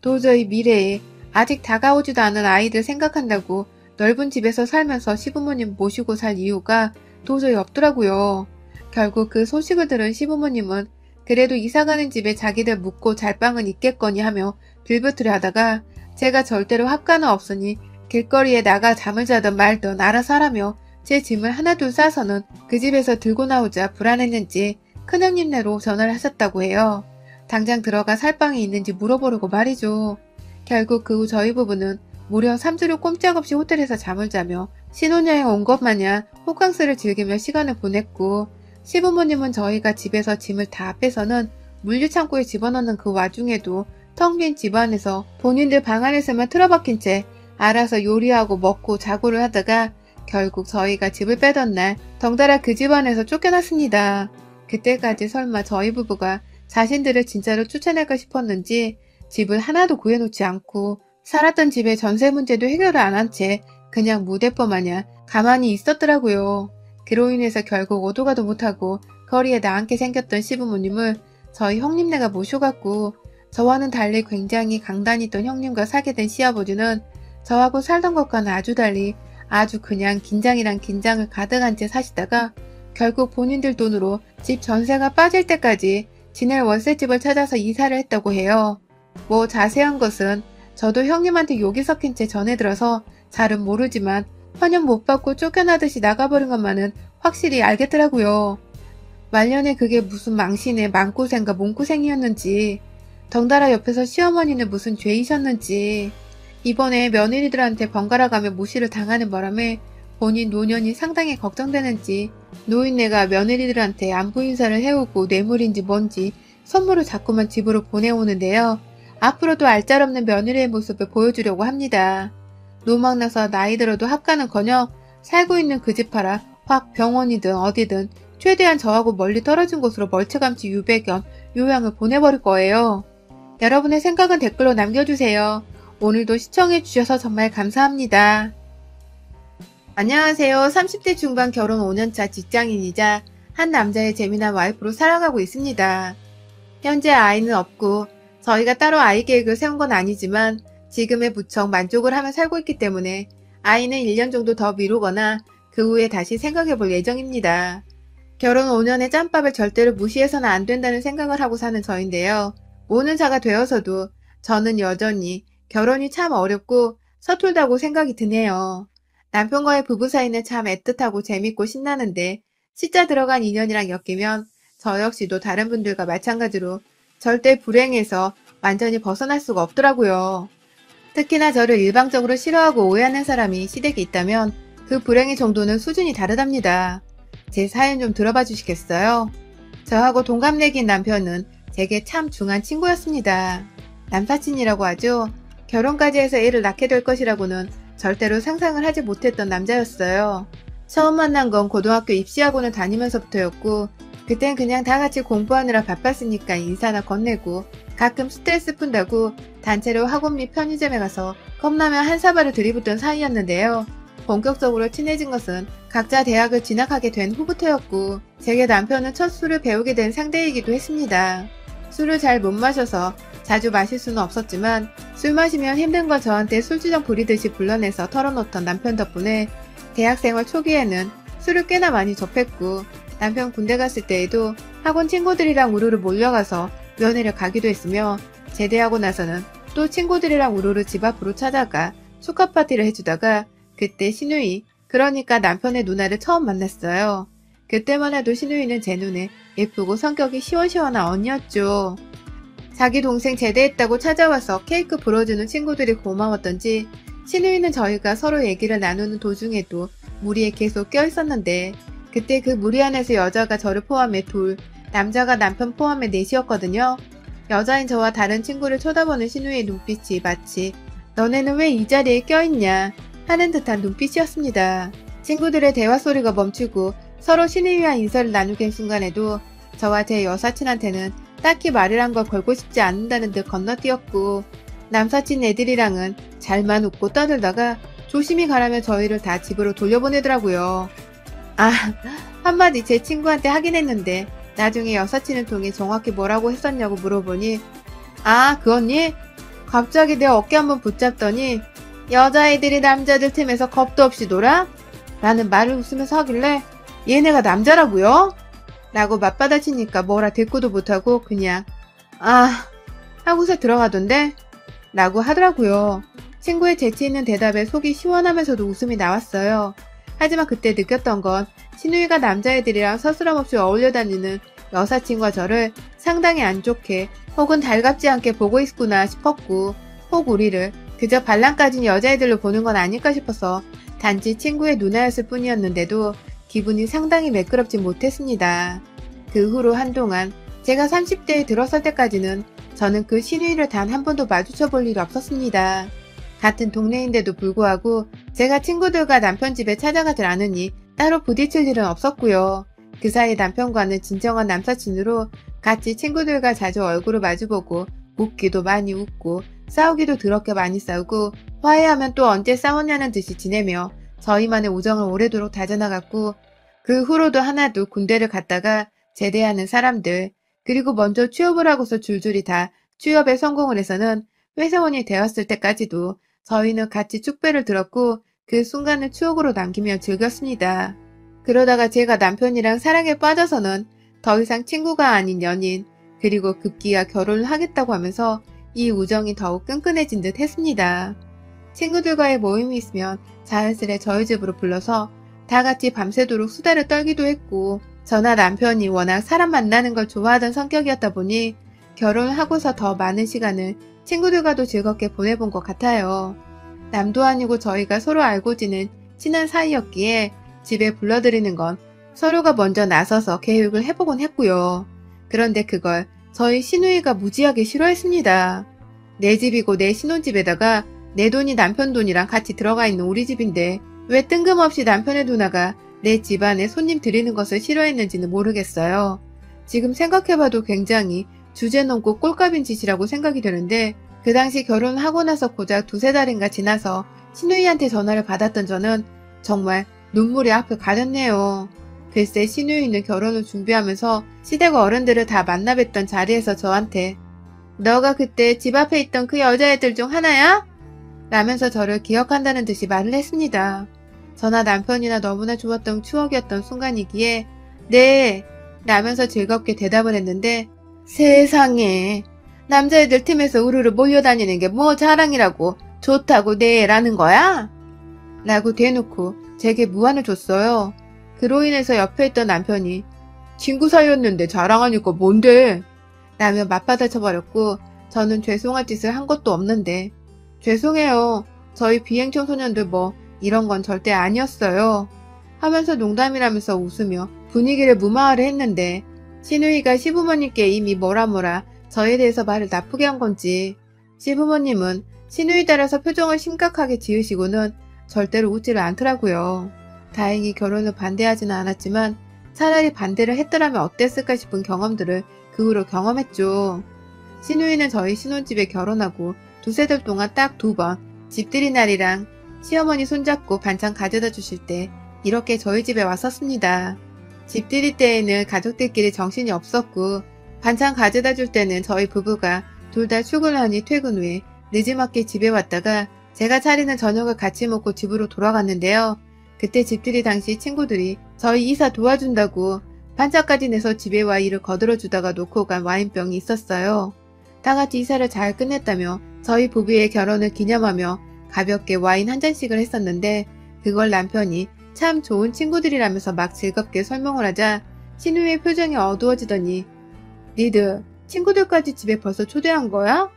S1: 도저히 미래에 아직 다가오지도 않은 아이들 생각한다고 넓은 집에서 살면서 시부모님 모시고 살 이유가 도저히 없더라고요. 결국 그 소식을 들은 시부모님은 그래도 이사가는 집에 자기들 묵고 잘 방은 있겠거니 하며 빌붙으려 하다가 제가 절대로 합가는 없으니 길거리에 나가 잠을 자든 말든 알아서 하라며 제 짐을 하나둘 싸서는 그 집에서 들고 나오자 불안했는지 큰형님네로 전화를 하셨다고 해요. 당장 들어가 살방이 있는지 물어보려고 말이죠. 결국 그 후 저희 부부는 무려 3주를 꼼짝없이 호텔에서 잠을 자며 신혼여행 온 것 마냥 호캉스를 즐기며 시간을 보냈고, 시부모님은 저희가 집에서 짐을 다 빼서는 물류창고에 집어넣는 그 와중에도 텅 빈 집안에서 본인들 방 안에서만 틀어박힌 채 알아서 요리하고 먹고 자고를 하다가 결국 저희가 집을 빼던 날 덩달아 그 집안에서 쫓겨났습니다. 그때까지 설마 저희 부부가 자신들을 진짜로 쫓아낼까 싶었는지 집을 하나도 구해놓지 않고 살았던 집의 전세 문제도 해결을 안 한 채 그냥 무대포 마냥 가만히 있었더라고요. 그로 인해서 결국 오도 가도 못하고 거리에 나앉게 생겼던 시부모님을 저희 형님네가 모셔갔고, 저와는 달리 굉장히 강단이 있던 형님과 살게 된 시아버지는 저하고 살던 것과는 아주 달리 아주 그냥 긴장이란 긴장을 가득한 채 사시다가 결국 본인들 돈으로 집 전세가 빠질 때까지 지낼 월세집을 찾아서 이사를 했다고 해요. 뭐 자세한 것은 저도 형님한테 욕이 섞인 채 전해 들어서 잘은 모르지만 환영 못 받고 쫓겨나듯이 나가버린 것만은 확실히 알겠더라고요. 말년에 그게 무슨 망신의 맘고생과 몸고생이었는지, 덩달아 옆에서 시어머니는 무슨 죄이셨는지, 이번에 며느리들한테 번갈아 가며 무시를 당하는 바람에 본인 노년이 상당히 걱정되는지 노인네가 며느리들한테 안부 인사를 해오고 뇌물인지 뭔지 선물을 자꾸만 집으로 보내오는데요. 앞으로도 알짤없는 며느리의 모습을 보여주려고 합니다. 노망나서 나이 들어도 합가는커녕 살고 있는 그 집 팔아 확 병원이든 어디든 최대한 저하고 멀리 떨어진 곳으로 멀찌감치 유배견 요양을 보내버릴 거예요. 여러분의 생각은 댓글로 남겨주세요. 오늘도 시청해주셔서 정말 감사합니다. 안녕하세요. 30대 중반 결혼 5년차 직장인이자 한 남자의 재미난 와이프로 살아가고 있습니다. 현재 아이는 없고 저희가 따로 아이 계획을 세운 건 아니지만 지금의 무척 만족을 하며 살고 있기 때문에 아이는 1년 정도 더 미루거나 그 후에 다시 생각해 볼 예정입니다. 결혼 5년의 짬밥을 절대로 무시해서는 안 된다는 생각을 하고 사는 저인데요. 5년차가 되어서도 저는 여전히 결혼이 참 어렵고 서툴다고 생각이 드네요. 남편과의 부부 사이는 참 애틋하고 재밌고 신나는데 시자 들어간 인연이랑 엮이면 저 역시도 다른 분들과 마찬가지로 절대 불행해서 완전히 벗어날 수가 없더라고요. 특히나 저를 일방적으로 싫어하고 오해하는 사람이 시댁에 있다면 그 불행의 정도는 수준이 다르답니다. 제 사연 좀 들어봐 주시겠어요? 저하고 동갑내기인 남편은 제게 참 중한 친구였습니다. 남사친이라고 하죠. 결혼까지 해서 애를 낳게 될 것이라고는 절대로 상상을 하지 못했던 남자였어요. 처음 만난 건 고등학교 입시학원을 다니면서부터였고 그땐 그냥 다 같이 공부하느라 바빴으니까 인사나 건네고 가끔 스트레스 푼다고 단체로 학원 및 편의점에 가서 컵라면 한 사발을 들이붓던 사이였는데요. 본격적으로 친해진 것은 각자 대학을 진학하게 된 후부터였고 제게 남편은 첫 술을 배우게 된 상대이기도 했습니다. 술을 잘 못 마셔서 자주 마실 수는 없었지만 술 마시면 힘든 걸 저한테 술주정 부리듯이 불러내서 털어놓던 남편 덕분에 대학생활 초기에는 술을 꽤나 많이 접했고 남편 군대 갔을 때에도 학원 친구들이랑 우르르 몰려가서 면회를 가기도 했으며 제대하고 나서는 또 친구들이랑 우르르 집 앞으로 찾아가 축하 파티를 해주다가 그때 신우이, 그러니까 남편의 누나를 처음 만났어요. 그때만 해도 신우이는 제 눈에 예쁘고 성격이 시원시원한 언니였죠. 자기 동생 제대했다고 찾아와서 케이크 불어주는 친구들이 고마웠던지 신우이는 저희가 서로 얘기를 나누는 도중에도 무리에 계속 껴있었는데 그때 그 무리 안에서 여자가 저를 포함해 둘, 남자가 남편 포함해 넷이었거든요. 여자인 저와 다른 친구를 쳐다보는 신우이의 눈빛이 마치 너네는 왜 이 자리에 껴있냐 하는 듯한 눈빛이었습니다. 친구들의 대화 소리가 멈추고 서로 신우이와 인사를 나누게 한 순간에도 저와 제 여사친한테는 딱히 말이란 걸 걸고 싶지 않는다는 듯 건너뛰었고 남사친 애들이랑은 잘만 웃고 떠들다가 조심히 가라며 저희를 다 집으로 돌려보내더라고요. 아, 한마디 제 친구한테 하긴 했는데 나중에 여사친을 통해 정확히 뭐라고 했었냐고 물어보니 아, 그 언니? 갑자기 내 어깨 한번 붙잡더니 여자애들이 남자들 틈에서 겁도 없이 놀아? 라는 말을 웃으면서 하길래 얘네가 남자라고요? 라고 맞받아치니까 뭐라 대꾸도 못하고 그냥 아 하고서 들어가던데? 라고 하더라고요. 친구의 재치 있는 대답에 속이 시원하면서도 웃음이 나왔어요. 하지만 그때 느꼈던 건 신우이가 남자애들이랑 서스럼없이 어울려 다니는 여사친과 저를 상당히 안 좋게 혹은 달갑지 않게 보고 있구나 싶었고, 혹 우리를 그저 발랑 까진 여자애들로 보는 건 아닐까 싶어서 단지 친구의 누나였을 뿐이었는데도 기분이 상당히 매끄럽지 못했습니다. 그 후로 한동안 제가 30대에 들어설 때까지는 저는 그 신우이를 단 한 번도 마주쳐 볼 일이 없었습니다. 같은 동네인데도 불구하고 제가 친구들과 남편 집에 찾아가질 않으니 따로 부딪힐 일은 없었고요. 그 사이 남편과는 진정한 남사친으로 같이 친구들과 자주 얼굴을 마주보고 웃기도 많이 웃고 싸우기도 더럽게 많이 싸우고 화해하면 또 언제 싸웠냐는 듯이 지내며 저희만의 우정을 오래도록 다져나갔고, 그 후로도 하나도 군대를 갔다가 제대하는 사람들, 그리고 먼저 취업을 하고서 줄줄이 다 취업에 성공을 해서는 회사원이 되었을 때까지도 저희는 같이 축배를 들었고 그 순간을 추억으로 남기며 즐겼습니다. 그러다가 제가 남편이랑 사랑에 빠져서는 더 이상 친구가 아닌 연인, 그리고 급기야 결혼을 하겠다고 하면서 이 우정이 더욱 끈끈해진 듯 했습니다. 친구들과의 모임이 있으면 자연스레 저희 집으로 불러서 다 같이 밤새도록 수다를 떨기도 했고, 저나 남편이 워낙 사람 만나는 걸 좋아하던 성격이었다 보니 결혼을 하고서 더 많은 시간을 친구들과도 즐겁게 보내본 것 같아요. 남도 아니고 저희가 서로 알고 지낸 친한 사이였기에 집에 불러들이는 건 서로가 먼저 나서서 계획을 해보곤 했고요. 그런데 그걸 저희 시누이가 무지하게 싫어했습니다. 내 집이고 내 신혼집에다가 내 돈이 남편 돈이랑 같이 들어가 있는 우리 집인데 왜 뜬금없이 남편의 누나가 내 집안에 손님 들이는 것을 싫어했는지는 모르겠어요. 지금 생각해봐도 굉장히 주제넘고 꼴값인 짓이라고 생각이 되는데, 그 당시 결혼을 하고 나서 고작 두세 달인가 지나서 시누이한테 전화를 받았던 저는 정말 눈물이 앞을 가렸네요. 글쎄 시누이는 결혼을 준비하면서 시댁 어른들을 다 만나 뵀던 자리에서 저한테 "너가 그때 집 앞에 있던 그 여자애들 중 하나야?" 라면서 저를 기억한다는 듯이 말을 했습니다. 저나 남편이나 너무나 좋았던 추억이었던 순간이기에 "네" 라면서 즐겁게 대답을 했는데, 세상에, 남자애들 팀에서 우르르 몰려다니는 게 뭐 자랑이라고 좋다고 네 라는 거야? 라고 대놓고 제게 무안을 줬어요. 그로 인해서 옆에 있던 남편이 "친구 사이였는데 자랑하니까 뭔데?" 라며 맞받아쳐버렸고, 저는 죄송할 짓을 한 것도 없는데 "죄송해요. 저희 비행청소년들 뭐 이런 건 절대 아니었어요." 하면서 농담이라면서 웃으며 분위기를 무마하려 했는데, 시누이가 시부모님께 이미 뭐라 저에 대해서 말을 나쁘게 한 건지 시부모님은 시누이 따라서 표정을 심각하게 지으시고는 절대로 웃지를 않더라고요. 다행히 결혼을 반대하지는 않았지만 차라리 반대를 했더라면 어땠을까 싶은 경험들을 그 후로 경험했죠. 시누이는 저희 신혼집에 결혼하고 두세 달 동안 딱 2번 집들이 날이랑 시어머니 손잡고 반찬 가져다 주실 때 이렇게 저희 집에 왔었습니다. 집들이 때에는 가족들끼리 정신이 없었고, 반찬 가져다 줄 때는 저희 부부가 둘 다 출근하니 퇴근 후에 늦지막히 집에 왔다가 제가 차리는 저녁을 같이 먹고 집으로 돌아갔는데요. 그때 집들이 당시 친구들이 저희 이사 도와준다고 반찬까지 내서 집에 와 일을 거들어주다가 놓고 간 와인병이 있었어요. 다같이 이사를 잘 끝냈다며 저희 부부의 결혼을 기념하며 가볍게 와인 한 잔씩을 했었는데, 그걸 남편이 참 좋은 친구들이라면서 막 즐겁게 설명을 하자 시누이의 표정이 어두워지더니 "니들 친구들까지 집에 벌써 초대한 거야?"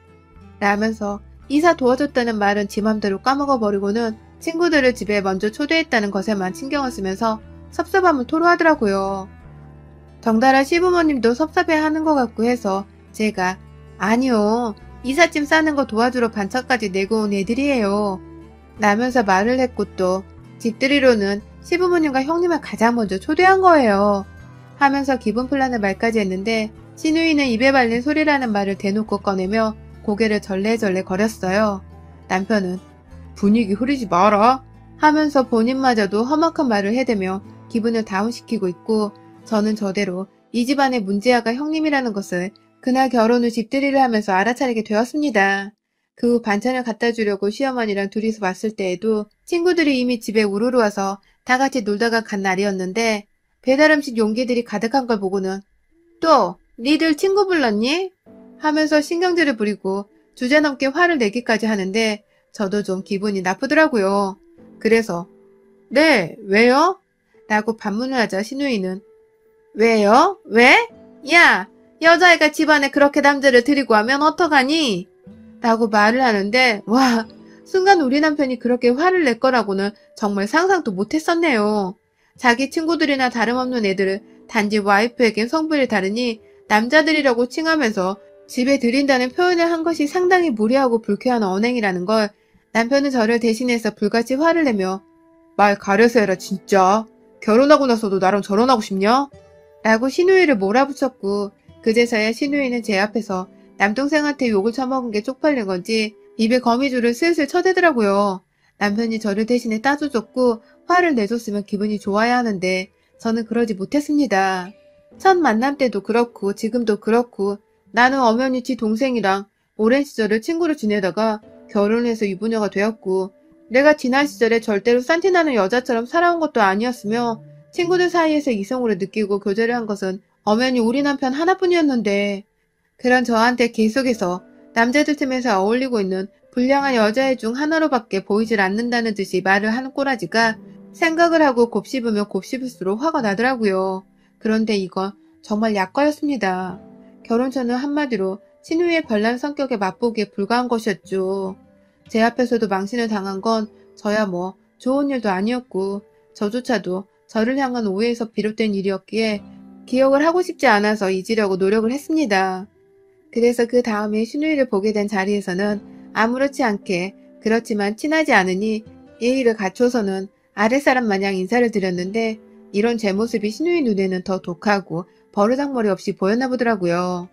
S1: 라면서 이사 도와줬다는 말은 지 맘대로 까먹어버리고는 친구들을 집에 먼저 초대했다는 것에만 신경을 쓰면서 섭섭함을 토로하더라고요. 덩달아 시부모님도 섭섭해하는 것 같고 해서 제가 "아니요, 이삿짐 싸는 거 도와주러 반차까지 내고 온 애들이에요" 라면서 말을 했고, 또 집들이로는 시부모님과 형님을 가장 먼저 초대한 거예요 하면서 기분 풀라는 말까지 했는데, 시누이는 입에 발린 소리라는 말을 대놓고 꺼내며 고개를 절레절레 거렸어요. 남편은 "분위기 흐리지 마라" 하면서 본인마저도 험악한 말을 해대며 기분을 다운시키고 있고, 저는 저대로 이 집안의 문제아가 형님이라는 것을 그날 결혼 후 집들이를 하면서 알아차리게 되었습니다. 그 후 반찬을 갖다 주려고 시어머니랑 둘이서 왔을 때에도 친구들이 이미 집에 우르르 와서 다 같이 놀다가 간 날이었는데, 배달음식 용기들이 가득한 걸 보고는 "또 니들 친구 불렀니?" 하면서 신경질을 부리고 주제넘게 화를 내기까지 하는데 저도 좀 기분이 나쁘더라고요. 그래서 네, 왜요? 라고 반문을 하자 신우이는 왜요? 왜? 야, 여자애가 집안에 그렇게 남자를 데리고 하면 어떡하니? 라고 말을 하는데 와, 순간 우리 남편이 그렇게 화를 낼 거라고는 정말 상상도 못했었네요. 자기 친구들이나 다름없는 애들을 단지 와이프에겐 성별이 다르니 남자들이라고 칭하면서 집에 들인다는 표현을 한 것이 상당히 무례하고 불쾌한 언행이라는 걸 남편은 저를 대신해서 불같이 화를 내며 말 가려서 해라 진짜. 결혼하고 나서도 나랑 결혼하고 싶냐? 라고 신우이를 몰아붙였고 그제서야 신우이는 제 앞에서 남동생한테 욕을 처먹은 게 쪽팔린 건지 입에 거미줄을 슬슬 쳐대더라고요. 남편이 저를 대신에 따져줬고 화를 내줬으면 기분이 좋아야 하는데 저는 그러지 못했습니다. 첫 만남 때도 그렇고 지금도 그렇고 나는 엄연히 지 동생이랑 오랜 시절을 친구로 지내다가 결혼해서 유부녀가 되었고 내가 지난 시절에 절대로 싼티나는 여자처럼 살아온 것도 아니었으며 친구들 사이에서 이성으로 느끼고 교제를 한 것은 엄연히 우리 남편 하나뿐이었는데 그런 저한테 계속해서 남자들 틈에서 어울리고 있는 불량한 여자애 중 하나로밖에 보이질 않는다는 듯이 말을 하는 꼬라지가 생각을 하고 곱씹으면 곱씹을수록 화가 나더라고요. 그런데 이건 정말 약과였습니다. 결혼 전은 한마디로 신우이의 별난 성격에 맛보기에 불과한 것이었죠. 제 앞에서도 망신을 당한 건 저야 뭐 좋은 일도 아니었고 저조차도 저를 향한 오해에서 비롯된 일이었기에 기억을 하고 싶지 않아서 잊으려고 노력을 했습니다. 그래서 그 다음에 신우이를 보게 된 자리에서는 아무렇지 않게 그렇지만 친하지 않으니 예의를 갖춰서는 아랫사람 마냥 인사를 드렸는데 이런 제 모습이 신우이 눈에는 더 독하고 버르장머리 없이 보였나 보더라고요.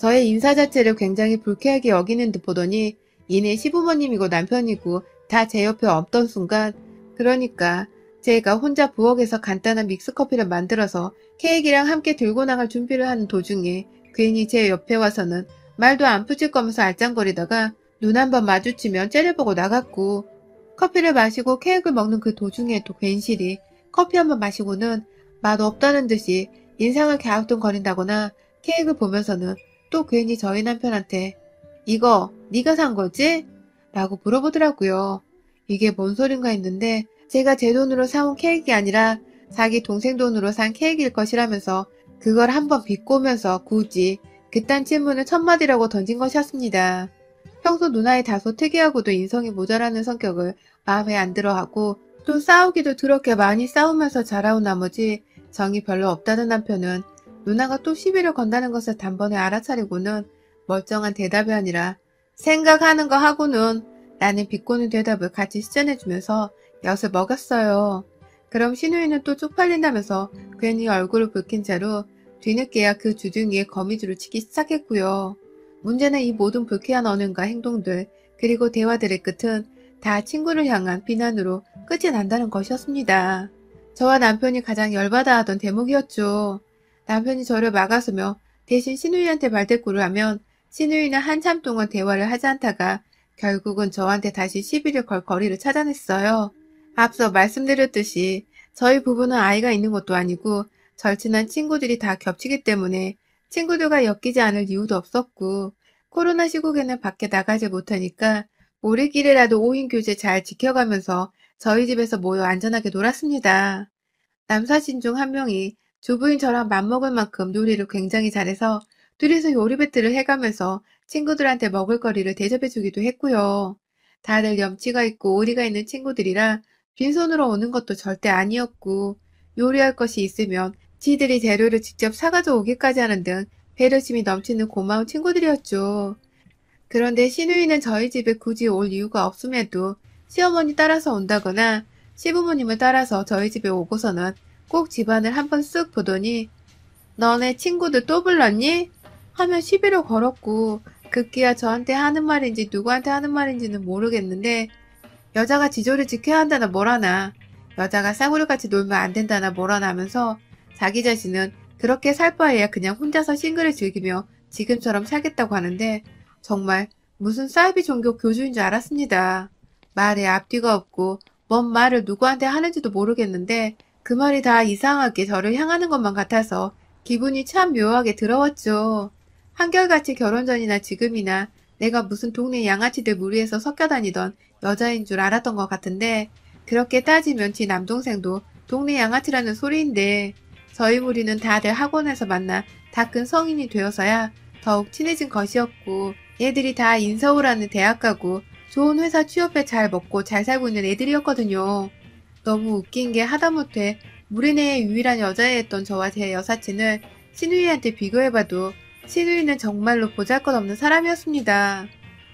S1: 저의 인사 자체를 굉장히 불쾌하게 여기는 듯 보더니 이내 시부모님이고 남편이고 다 제 옆에 없던 순간 그러니까 제가 혼자 부엌에서 간단한 믹스커피를 만들어서 케이크랑 함께 들고 나갈 준비를 하는 도중에 괜히 제 옆에 와서는 말도 안 붙일 거면서 알짱거리다가 눈 한 번 마주치면 째려보고 나갔고 커피를 마시고 케이크를 먹는 그 도중에도 괜시리 커피 한 번 마시고는 맛 없다는 듯이 인상을 갸우뚱거린다거나 케이크를 보면서는 또 괜히 저희 남편한테 이거 네가 산 거지? 라고 물어보더라고요. 이게 뭔 소린가 했는데 제가 제 돈으로 사온 케이크가 아니라 자기 동생 돈으로 산 케이크일 것이라면서 그걸 한번 비꼬면서 굳이 그딴 질문을 첫마디라고 던진 것이었습니다. 평소 누나의 다소 특이하고도 인성이 모자라는 성격을 마음에 안 들어하고 또 싸우기도 더럽게 많이 싸우면서 자라온 나머지 정이 별로 없다는 남편은 누나가 또 시비를 건다는 것을 단번에 알아차리고는 멀쩡한 대답이 아니라 생각하는 거 하고는 라는 비꼬는 대답을 같이 시전해주면서 엿을 먹였어요. 그럼 신우이는 또 쪽팔린다면서 괜히 얼굴을 붉힌 채로 뒤늦게야 그 주둥이에 거미줄을 치기 시작했고요. 문제는 이 모든 불쾌한 언행과 행동들 그리고 대화들의 끝은 다 친구를 향한 비난으로 끝이 난다는 것이었습니다. 저와 남편이 가장 열받아 하던 대목이었죠. 남편이 저를 막아서며 대신 신우이한테 말대꾸를 하면 신우이는 한참 동안 대화를 하지 않다가 결국은 저한테 다시 시비를 걸 거리를 찾아냈어요. 앞서 말씀드렸듯이 저희 부부는 아이가 있는 것도 아니고 절친한 친구들이 다 겹치기 때문에 친구들과 엮이지 않을 이유도 없었고 코로나 시국에는 밖에 나가지 못하니까 우리끼리라도 5인 교제 잘 지켜가면서 저희 집에서 모여 안전하게 놀았습니다. 남사친 중 한 명이 주부인 저랑 맘먹을 만큼 요리를 굉장히 잘해서 둘이서 요리 배틀을 해가면서 친구들한테 먹을거리를 대접해주기도 했고요. 다들 염치가 있고 오리가 있는 친구들이라 빈손으로 오는 것도 절대 아니었고 요리할 것이 있으면 지들이 재료를 직접 사가져 오기까지 하는 등 배려심이 넘치는 고마운 친구들이었죠. 그런데 신우이는 저희 집에 굳이 올 이유가 없음에도 시어머니 따라서 온다거나 시부모님을 따라서 저희 집에 오고서는 꼭 집안을 한번 쓱 보더니 너네 친구들 또 불렀니? 하며 시비를 걸었고 급기야 저한테 하는 말인지 누구한테 하는 말인지는 모르겠는데 여자가 지조를 지켜야 한다나 뭐라나 여자가 싸구려같이 놀면 안 된다나 뭐라나 하면서 자기 자신은 그렇게 살 바에야 그냥 혼자서 싱글을 즐기며 지금처럼 살겠다고 하는데 정말 무슨 사이비 종교 교주인 줄 알았습니다. 말에 앞뒤가 없고 뭔 말을 누구한테 하는지도 모르겠는데 그 말이 다 이상하게 저를 향하는 것만 같아서 기분이 참 묘하게 들어왔죠. 한결같이 결혼 전이나 지금이나 내가 무슨 동네 양아치들 무리에서 섞여 다니던 여자인 줄 알았던 것 같은데 그렇게 따지면 지 남동생도 동네 양아치라는 소리인데 저희 무리는 다들 학원에서 만나 다 큰 성인이 되어서야 더욱 친해진 것이었고 얘들이 다 인서울하는 대학 가고 좋은 회사 취업해 잘 먹고 잘 살고 있는 애들이었거든요. 너무 웃긴 게 하다못해 무리 내의 유일한 여자애였던 저와 제 여사친을 신우이한테 비교해봐도 신우이는 정말로 보잘것없는 사람이었습니다.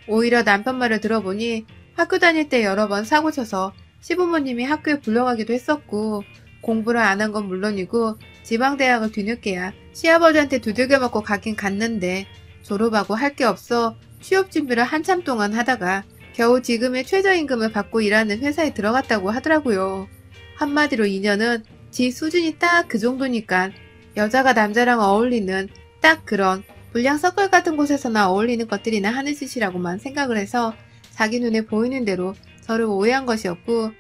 S1: 오히려 남편 말을 들어보니 학교 다닐 때 여러 번 사고쳐서 시부모님이 학교에 불러가기도 했었고 공부를 안 한 건 물론이고 지방대학을 뒤늦게야 시아버지한테 두들겨 맞고 가긴 갔는데 졸업하고 할 게 없어 취업 준비를 한참 동안 하다가 겨우 지금의 최저임금을 받고 일하는 회사에 들어갔다고 하더라고요. 한마디로 인연은 지 수준이 딱 그 정도니까 여자가 남자랑 어울리는 딱 그런 불량 서클 같은 곳에서나 어울리는 것들이나 하는 짓이라고만 생각을 해서 자기 눈에 보이는 대로 저를 오해한 것이었고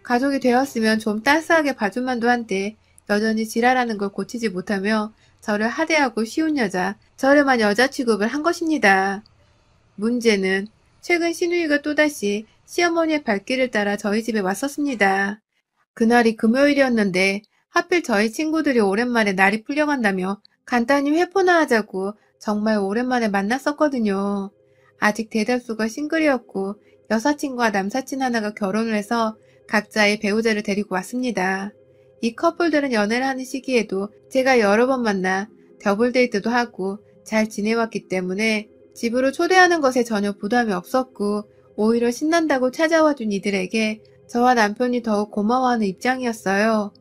S1: 가족이 되었으면 좀 따스하게 봐줄만도 한데 여전히 지랄하는 걸 고치지 못하며 저를 하대하고 쉬운 여자, 저렴한 여자 취급을 한 것입니다. 문제는 최근 신우이가 또다시 시어머니의 발길을 따라 저희 집에 왔었습니다. 그날이 금요일이었는데 하필 저희 친구들이 오랜만에 날이 풀려간다며 간단히 회포나 하자고 정말 오랜만에 만났었거든요. 아직 대다수가 싱글이었고 여사친과 남사친 하나가 결혼을 해서 각자의 배우자를 데리고 왔습니다. 이 커플들은 연애를 하는 시기에도 제가 여러 번 만나 더블 데이트도 하고 잘 지내왔기 때문에 집으로 초대하는 것에 전혀 부담이 없었고 오히려 신난다고 찾아와준 이들에게 저와 남편이 더욱 고마워하는 입장이었어요.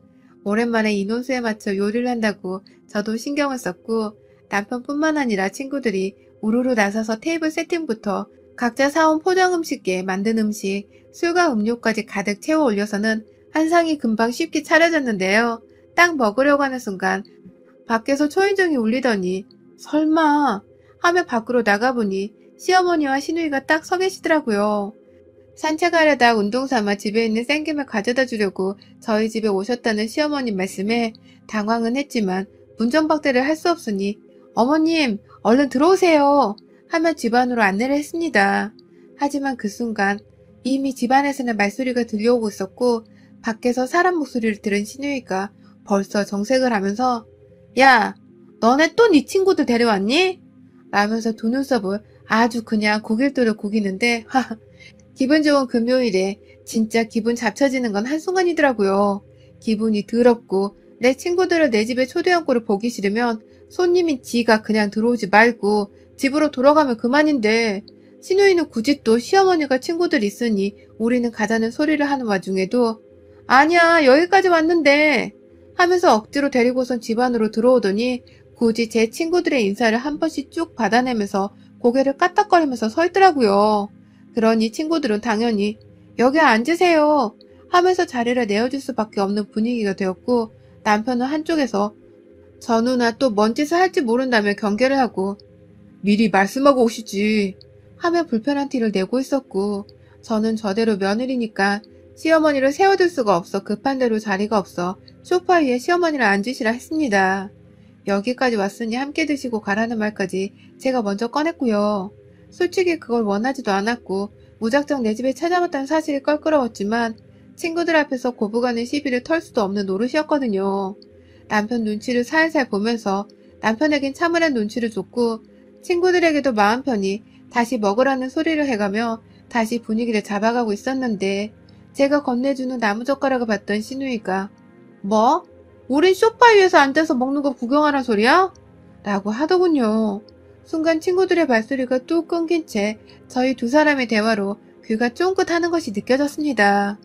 S1: 오랜만에 인원수에 맞춰 요리를 한다고 저도 신경을 썼고 남편뿐만 아니라 친구들이 우르르 나서서 테이블 세팅부터 각자 사온 포장 음식에 만든 음식, 술과 음료까지 가득 채워 올려서는 한 상이 금방 쉽게 차려졌는데요. 딱 먹으려고 하는 순간 밖에서 초인종이 울리더니 설마 하며 밖으로 나가보니 시어머니와 시누이가 딱 서 계시더라고요. 산책하려다 운동 삼아 집에 있는 생김을 가져다 주려고 저희 집에 오셨다는 시어머님 말씀에 당황은 했지만 문전박대를 할 수 없으니 어머님 얼른 들어오세요 하며 집 안으로 안내를 했습니다. 하지만 그 순간 이미 집안에서는 말소리가 들려오고 있었고 밖에서 사람 목소리를 들은 시누이가 벌써 정색을 하면서 야, 너네 또 네 친구들 데려왔니? 라면서 두 눈썹을 아주 그냥 고길도를 구기는데 기분 좋은 금요일에 진짜 기분 잡쳐지는 건 한순간이더라고요. 기분이 더럽고 내 친구들을 내 집에 초대한 꼴을 보기 싫으면 손님인 지가 그냥 들어오지 말고 집으로 돌아가면 그만인데 시누이는 굳이 또 시어머니가 친구들 있으니 우리는 가자는 소리를 하는 와중에도 아니야 여기까지 왔는데 하면서 억지로 데리고선 집 안으로 들어오더니 굳이 제 친구들의 인사를 한 번씩 쭉 받아내면서 고개를 까딱거리면서 서 있더라고요. 그러니 친구들은 당연히 여기 앉으세요 하면서 자리를 내어줄 수밖에 없는 분위기가 되었고 남편은 한쪽에서 저 누나 또 뭔 짓을 할지 모른다며 경계를 하고 미리 말씀하고 오시지 하며 불편한 티를 내고 있었고 저는 저대로 며느리니까 시어머니를 세워둘 수가 없어 급한 대로 자리가 없어 소파 위에 시어머니를 앉으시라 했습니다. 여기까지 왔으니 함께 드시고 가라는 말까지 제가 먼저 꺼냈고요. 솔직히 그걸 원하지도 않았고 무작정 내 집에 찾아왔다는 사실이 껄끄러웠지만 친구들 앞에서 고부간의 시비를 털 수도 없는 노릇이었거든요. 남편 눈치를 살살 보면서 남편에겐 차분한 눈치를 줬고 친구들에게도 마음 편히 다시 먹으라는 소리를 해가며 다시 분위기를 잡아가고 있었는데 제가 건네주는 나무젓가락을 봤던 시누이가 뭐? 우린 소파 위에서 앉아서 먹는 거 구경하란 소리야? 라고 하더군요. 순간 친구들의 발소리가 뚝 끊긴 채 저희 두 사람의 대화로 귀가 쫑긋하는 것이 느껴졌습니다.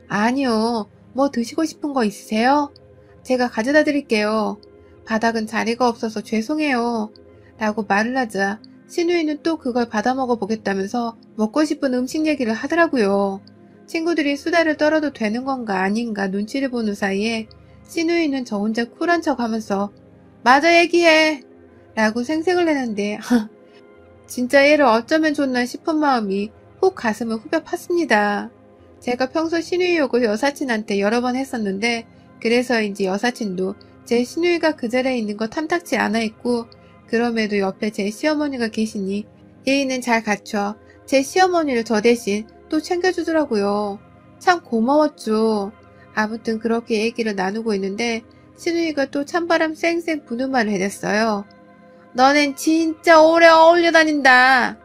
S1: 아니요. 뭐 드시고 싶은 거 있으세요? 제가 가져다 드릴게요. 바닥은 자리가 없어서 죄송해요. 라고 말을 하자 시누이는 또 그걸 받아먹어 보겠다면서 먹고 싶은 음식 얘기를 하더라고요. 친구들이 수다를 떨어도 되는 건가 아닌가 눈치를 보는 사이에 시누이는 저 혼자 쿨한 척 하면서 맞아 얘기해 라고 생색을 내는데 진짜 얘를 어쩌면 좋나 싶은 마음이 훅 가슴을 후벼 팠습니다. 제가 평소 시누이 욕을 여사친한테 여러 번 했었는데 그래서인지 여사친도 제 시누이가 그 자리에 있는 거 탐탁치 않아 했고 그럼에도 옆에 제 시어머니가 계시니 예의는 잘 갖춰 제 시어머니를 저 대신 또 챙겨주더라고요. 참 고마웠죠. 아무튼 그렇게 얘기를 나누고 있는데 신우이가 또 찬바람 쌩쌩 부는 말을 해댔어요. 너넨 진짜 오래 어울려 다닌다.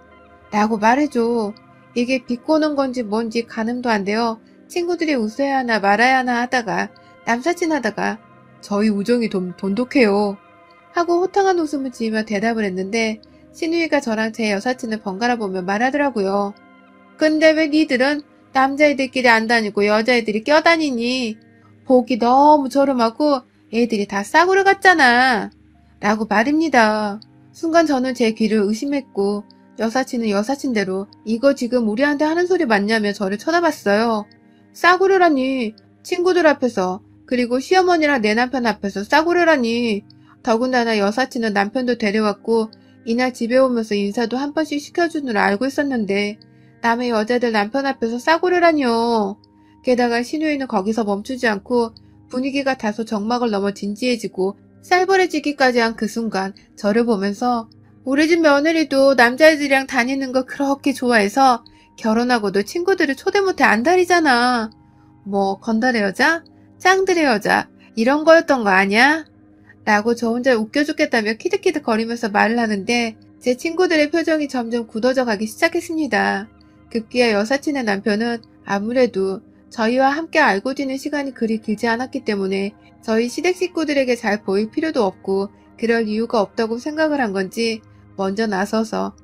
S1: 라고 말해줘. 이게 비꼬는 건지 뭔지 가늠도 안 돼요. 친구들이 웃어야 하나 말아야 하나 하다가 남사친 하다가 저희 우정이 돈독해요. 하고 호탕한 웃음을 지으며 대답을 했는데 신우이가 저랑 제 여사친을 번갈아 보며 말하더라고요. 근데 왜 니들은 남자애들끼리 안 다니고 여자애들이 껴다니니? 보기 너무 저렴하고 애들이 다 싸구려 같잖아. 라고 말입니다. 순간 저는 제 귀를 의심했고 여사친은 여사친대로 이거 지금 우리한테 하는 소리 맞냐며 저를 쳐다봤어요. 싸구려라니. 친구들 앞에서 그리고 시어머니랑 내 남편 앞에서 싸구려라니. 더군다나 여사친은 남편도 데려왔고 이날 집에 오면서 인사도 한 번씩 시켜주느라 알고 있었는데 남의 여자들 남편 앞에서 싸구려라니요. 게다가 신우이는 거기서 멈추지 않고 분위기가 다소 정막을 넘어 진지해지고 쌀벌해지기까지 한 그 순간 저를 보면서 우리 집 며느리도 남자애들이랑 다니는 거 그렇게 좋아해서 결혼하고도 친구들을 초대 못해 안달이잖아. 뭐 건달의 여자? 짱들의 여자? 이런 거였던 거 아니야? 라고 저 혼자 웃겨 죽겠다며 키득키득 거리면서 말을 하는데 제 친구들의 표정이 점점 굳어져 가기 시작했습니다. 급기야 여사친의 남편은 아무래도 저희와 함께 알고 지낸 시간이 그리 길지 않았기 때문에 저희 시댁 식구들에게 잘 보일 필요도 없고 그럴 이유가 없다고 생각을 한 건지 먼저 나서서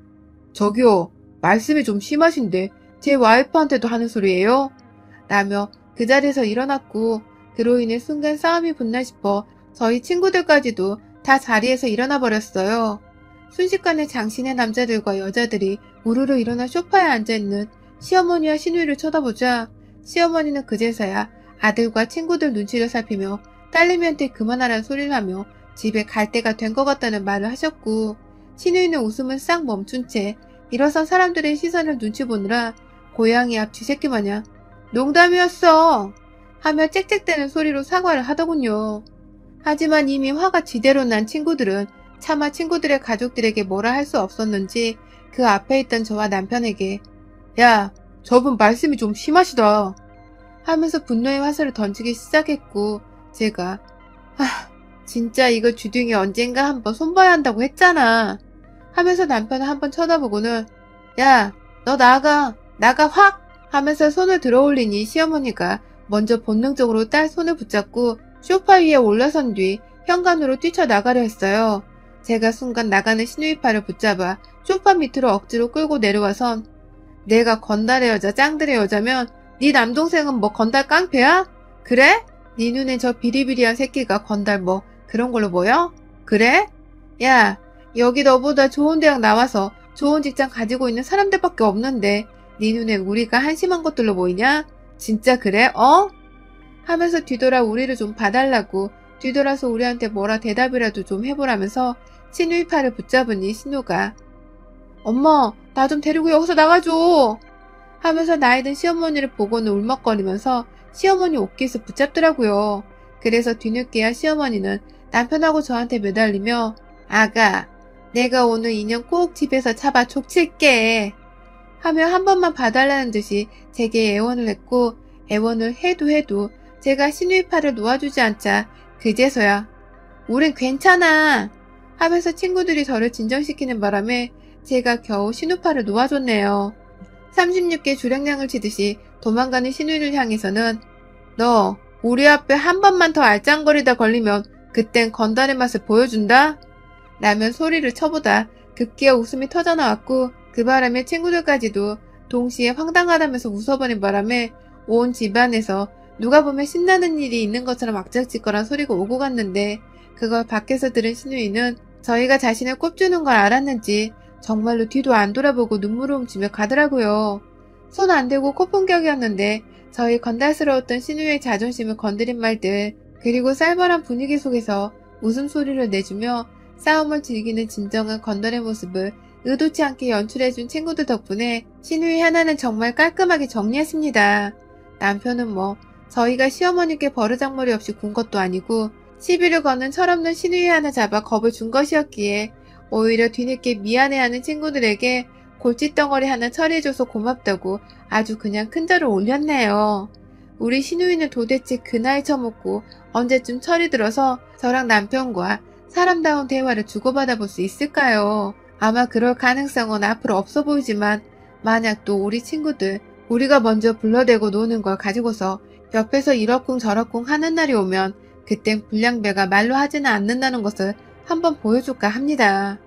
S1: 저기요, 말씀이 좀 심하신데 제 와이프한테도 하는 소리예요? 라며 그 자리에서 일어났고 그로 인해 순간 싸움이 붙나 싶어 저희 친구들까지도 다 자리에서 일어나 버렸어요. 순식간에 장신의 남자들과 여자들이 우르르 일어나 소파에 앉아있는 시어머니와 시누이를 쳐다보자 시어머니는 그제서야 아들과 친구들 눈치를 살피며 딸내미한테 그만하라는 소리를 하며 집에 갈 때가 된 것 같다는 말을 하셨고 시누이는 웃음을 싹 멈춘 채 일어선 사람들의 시선을 눈치 보느라 고양이 앞 쥐새끼 마냥 농담이었어 하며 짹짹대는 소리로 사과를 하더군요. 하지만 이미 화가 지대로 난 친구들은 차마 친구들의 가족들에게 뭐라 할 수 없었는지 그 앞에 있던 저와 남편에게 야, 저분 말씀이 좀 심하시다 하면서 분노의 화살을 던지기 시작했고 제가 진짜 이거 주둥이 언젠가 한번 손봐야 한다고 했잖아 하면서 남편을 한번 쳐다보고는 야, 너 나가 확 하면서 손을 들어올리니 시어머니가 먼저 본능적으로 딸 손을 붙잡고 소파 위에 올라선 뒤 현관으로 뛰쳐나가려 했어요. 제가 순간 나가는 시누이 팔을 붙잡아 소파 밑으로 억지로 끌고 내려와선 내가 건달의 여자 짱들의 여자면 네 남동생은 뭐 건달 깡패야? 그래? 네 눈엔 저 비리비리한 새끼가 건달 뭐 그런 걸로 보여? 그래? 야, 여기 너보다 좋은 대학 나와서 좋은 직장 가지고 있는 사람들밖에 없는데 네 눈엔 우리가 한심한 것들로 보이냐? 진짜 그래? 하면서 뒤돌아 우리를 좀 봐달라고 뒤돌아서 우리한테 뭐라 대답이라도 좀 해보라면서 신우이 팔을 붙잡으니 신우가 엄마, 나 좀 데리고 여기서 나가줘 하면서 나이든 시어머니를 보고는 울먹거리면서 시어머니 옷깃을 붙잡더라고요. 그래서 뒤늦게야 시어머니는 남편하고 저한테 매달리며 아가, 내가 오늘 인연 꼭 집에서 잡아 족칠게 하며 한 번만 봐달라는 듯이 제게 애원을 했고 애원을 해도 제가 시누이 팔을 놓아주지 않자 그제서야 우린 괜찮아 하면서 친구들이 저를 진정시키는 바람에 제가 겨우 시누팔을 놓아줬네요. 36개 주량량을 치듯이 도망가는 시누이를 향해서는 너 우리 앞에 한 번만 더 알짱거리다 걸리면 그땐 건달의 맛을 보여준다? 라면 소리를 쳐보다 급기야 웃음이 터져나왔고 그 바람에 친구들까지도 동시에 황당하다면서 웃어버린 바람에 온 집안에서 누가 보면 신나는 일이 있는 것처럼 악작짓거란 소리가 오고 갔는데 그걸 밖에서 들은 시누이는 저희가 자신을 꼽주는 걸 알았는지 정말로 뒤도 안 돌아보고 눈물을 훔치며 가더라고요. 손 안 대고 코푼격이었는데 저희 건달스러웠던 시누이의 자존심을 건드린 말들 그리고 쌀벌한 분위기 속에서 웃음소리를 내주며 싸움을 즐기는 진정한 건달의 모습을 의도치 않게 연출해준 친구들 덕분에 시누이 하나는 정말 깔끔하게 정리했습니다. 남편은 뭐 저희가 시어머니께 버르장머리 없이 군 것도 아니고 시비를 거는 철없는 시누이 하나 잡아 겁을 준 것이었기에 오히려 뒤늦게 미안해하는 친구들에게 골칫덩어리 하나 처리해줘서 고맙다고 아주 그냥 큰절을 올렸네요. 우리 신우이는 도대체 그 나이 처먹고 언제쯤 철이 들어서 저랑 남편과 사람다운 대화를 주고받아 볼 수 있을까요? 아마 그럴 가능성은 앞으로 없어 보이지만 만약 또 우리 친구들 우리가 먼저 불러대고 노는 걸 가지고서 옆에서 이러쿵 저러쿵 하는 날이 오면 그땐 불량배가 말로 하지는 않는다는 것을 한번 보여줄까 합니다.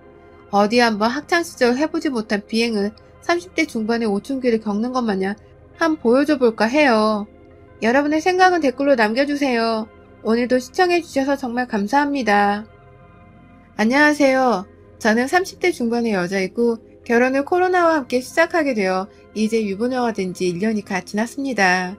S1: 어디 한번 학창시절 해보지 못한 비행을 30대 중반의 오춘기를 겪는 것 마냥 한번 보여줘 볼까 해요. 여러분의 생각은 댓글로 남겨주세요. 오늘도 시청해주셔서 정말 감사합니다. 안녕하세요. 저는 30대 중반의 여자이고 결혼을 코로나와 함께 시작하게 되어 이제 유부녀가 된 지 1년이 가 지났습니다.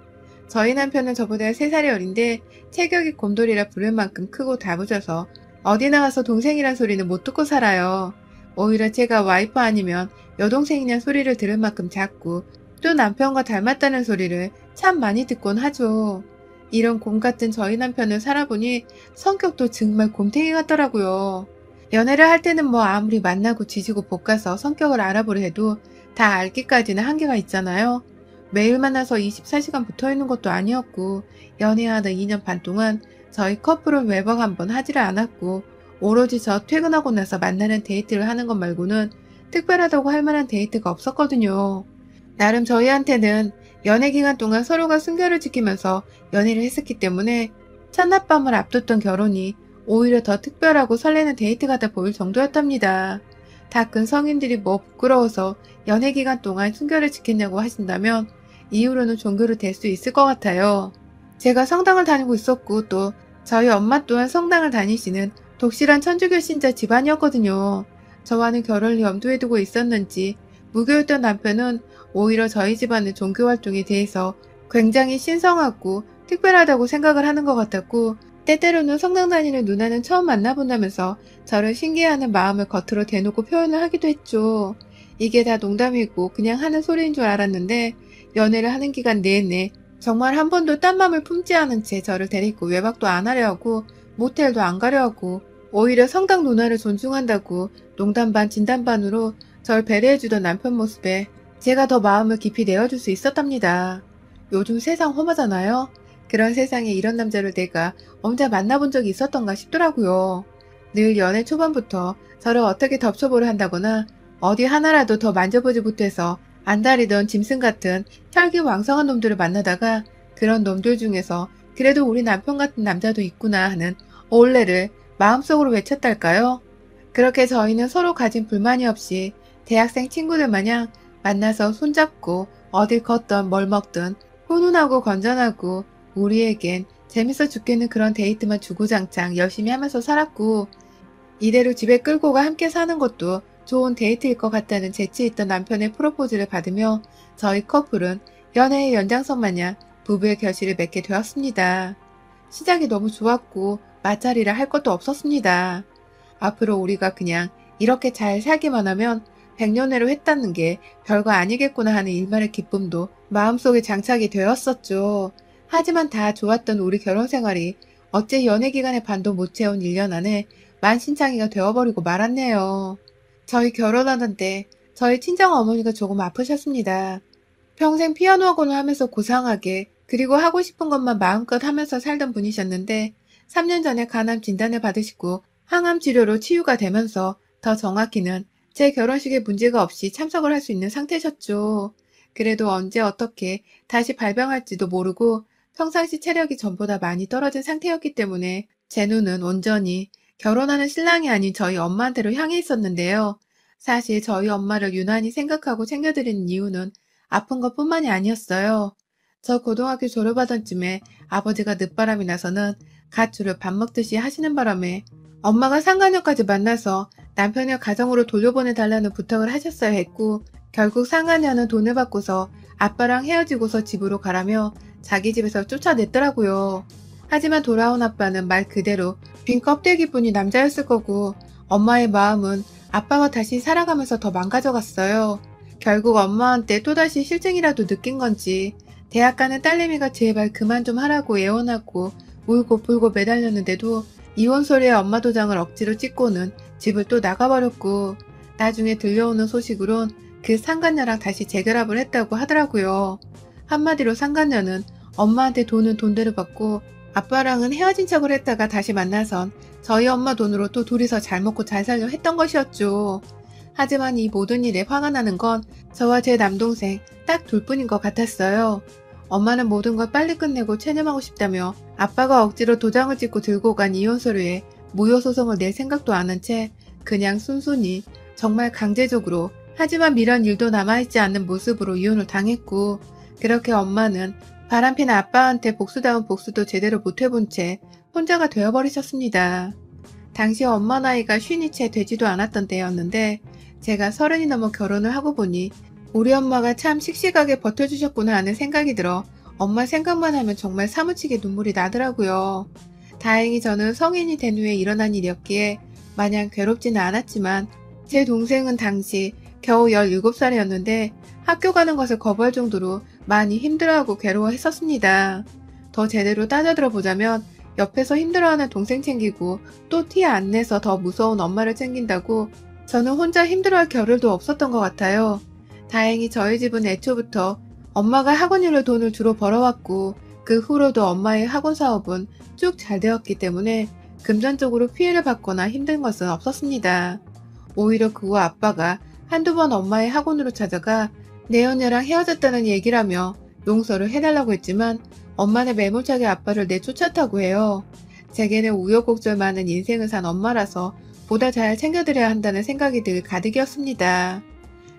S1: 저희 남편은 저보다 3살이 어린데 체격이 곰돌이라 부를 만큼 크고 다부져서 어디 나가서 동생이란 소리는 못 듣고 살아요. 오히려 제가 와이프 아니면 여동생이란 소리를 들을 만큼 작고 또 남편과 닮았다는 소리를 참 많이 듣곤 하죠. 이런 곰 같은 저희 남편을 살아보니 성격도 정말 곰탱이 같더라고요. 연애를 할 때는 뭐 아무리 만나고 지지고 볶아서 성격을 알아보려 해도 다 알기까지는 한계가 있잖아요. 매일 만나서 24시간 붙어있는 것도 아니었고 연애하던 2년 반 동안 저희 커플은 외박 한번 하지를 않았고 오로지 저 퇴근하고 나서 만나는 데이트를 하는 것 말고는 특별하다고 할 만한 데이트가 없었거든요. 나름 저희한테는 연애 기간 동안 서로가 순결을 지키면서 연애를 했었기 때문에 첫날 밤을 앞뒀던 결혼이 오히려 더 특별하고 설레는 데이트 같아 보일 정도였답니다. 다 큰 성인들이 뭐 부끄러워서 연애 기간 동안 순결을 지켰냐고 하신다면 이후로는 종교를 댈 수 있을 것 같아요. 제가 성당을 다니고 있었고 또 저희 엄마 또한 성당을 다니시는 독실한 천주교 신자 집안이었거든요. 저와는 결혼을 염두에 두고 있었는지 무교였던 남편은 오히려 저희 집안의 종교 활동에 대해서 굉장히 신성하고 특별하다고 생각을 하는 것 같았고 때때로는 성당 다니는 누나는 처음 만나본다면서 저를 신기해하는 마음을 겉으로 대놓고 표현을 하기도 했죠. 이게 다 농담이고 그냥 하는 소리인 줄 알았는데 연애를 하는 기간 내내 정말 한 번도 딴 맘을 품지 않은 채 저를 데리고 외박도 안 하려 하고 모텔도 안 가려 하고 오히려 성당 누나를 존중한다고 농담 반 진담 반으로 절 배려해주던 남편 모습에 제가 더 마음을 깊이 내어줄 수 있었답니다. 요즘 세상 험하잖아요. 그런 세상에 이런 남자를 내가 언제 만나본 적이 있었던가 싶더라고요. 늘 연애 초반부터 저를 어떻게 덮쳐보려 한다거나 어디 하나라도 더 만져보지 못해서 안달이던 짐승 같은 혈기왕성한 놈들을 만나다가 그런 놈들 중에서 그래도 우리 남편 같은 남자도 있구나 하는 올레를 마음속으로 외쳤달까요? 그렇게 저희는 서로 가진 불만이 없이 대학생 친구들 마냥 만나서 손잡고 어딜 걷던 뭘 먹든 훈훈하고 건전하고 우리에겐 재밌어 죽겠는 그런 데이트만 주구장창 열심히 하면서 살았고 이대로 집에 끌고 가 함께 사는 것도 좋은 데이트일 것 같다는 재치 있던 남편의 프로포즈를 받으며 저희 커플은 연애의 연장선 마냥 부부의 결실을 맺게 되었습니다. 시작이 너무 좋았고 마찰이라 할 것도 없었습니다. 앞으로 우리가 그냥 이렇게 잘 살기만 하면 100년회로 했다는 게 별거 아니겠구나 하는 일말의 기쁨도 마음속에 장착이 되었었죠. 하지만 다 좋았던 우리 결혼 생활이 어째 연애 기간의 반도 못 채운 1년 안에 만신창이가 되어버리고 말았네요. 저희 결혼하던 때 저희 친정어머니가 조금 아프셨습니다. 평생 피아노 학원을 하면서 고상하게 그리고 하고 싶은 것만 마음껏 하면서 살던 분이셨는데 3년 전에 간암 진단을 받으시고 항암 치료로 치유가 되면서 더 정확히는 제 결혼식에 문제가 없이 참석을 할 수 있는 상태셨죠. 그래도 언제 어떻게 다시 발병할지도 모르고 평상시 체력이 전보다 많이 떨어진 상태였기 때문에 제 눈은 온전히 결혼하는 신랑이 아닌 저희 엄마한테로 향해 있었는데요. 사실 저희 엄마를 유난히 생각하고 챙겨드리는 이유는 아픈 것뿐만이 아니었어요. 저 고등학교 졸업하던 쯤에 아버지가 늦바람이 나서는 가출을 밥 먹듯이 하시는 바람에 엄마가 상간녀까지 만나서 남편을 가정으로 돌려보내달라는 부탁을 하셨어야 했고 결국 상간녀는 돈을 받고서 아빠랑 헤어지고서 집으로 가라며 자기 집에서 쫓아냈더라고요. 하지만 돌아온 아빠는 말 그대로 빈 껍데기뿐이 남자였을 거고 엄마의 마음은 아빠와 다시 살아가면서 더 망가져갔어요. 결국 엄마한테 또다시 실증이라도 느낀 건지 대학 가는 딸내미가 제발 그만 좀 하라고 애원하고 울고 불고 매달렸는데도 이혼 소리에 엄마 도장을 억지로 찍고는 집을 또 나가버렸고 나중에 들려오는 소식으론 그 상간녀랑 다시 재결합을 했다고 하더라고요. 한마디로 상간녀는 엄마한테 돈은 돈대로 받고 아빠랑은 헤어진 척을 했다가 다시 만나선 저희 엄마 돈으로 또 둘이서 잘 먹고 잘 살려 했던 것이었죠. 하지만 이 모든 일에 화가 나는 건 저와 제 남동생 딱 둘뿐인 것 같았어요. 엄마는 모든 걸 빨리 끝내고 체념하고 싶다며 아빠가 억지로 도장을 찍고 들고 간 이혼 서류에 무효 소송을 낼 생각도 안 한 채 그냥 순순히 정말 강제적으로 하지만 미련 일도 남아있지 않는 모습으로 이혼을 당했고 그렇게 엄마는 바람핀 아빠한테 복수다운 복수도 제대로 못해본 채 혼자가 되어버리셨습니다. 당시 엄마 나이가 쉰이 채 되지도 않았던 때였는데 제가 30이 넘어 결혼을 하고 보니 우리 엄마가 참 씩씩하게 버텨주셨구나 하는 생각이 들어 엄마 생각만 하면 정말 사무치게 눈물이 나더라고요. 다행히 저는 성인이 된 후에 일어난 일이었기에 마냥 괴롭지는 않았지만 제 동생은 당시 겨우 17살이었는데 학교 가는 것을 거부할 정도로 많이 힘들어하고 괴로워했었습니다. 더 제대로 따져 들어보자면 옆에서 힘들어하는 동생 챙기고 또 티 안 내서 더 무서운 엄마를 챙긴다고 저는 혼자 힘들어할 겨를도 없었던 것 같아요. 다행히 저희 집은 애초부터 엄마가 학원 일로 돈을 주로 벌어왔고 그 후로도 엄마의 학원 사업은 쭉 잘 되었기 때문에 금전적으로 피해를 받거나 힘든 것은 없었습니다. 오히려 그 후 아빠가 한두 번 엄마의 학원으로 찾아가 내 연애랑 헤어졌다는 얘기를 하며 용서를 해달라고 했지만 엄마는 매몰차게 아빠를 내쫓았다고 해요. 제게는 우여곡절 많은 인생을 산 엄마라서 보다 잘 챙겨드려야 한다는 생각이 늘 가득이었습니다.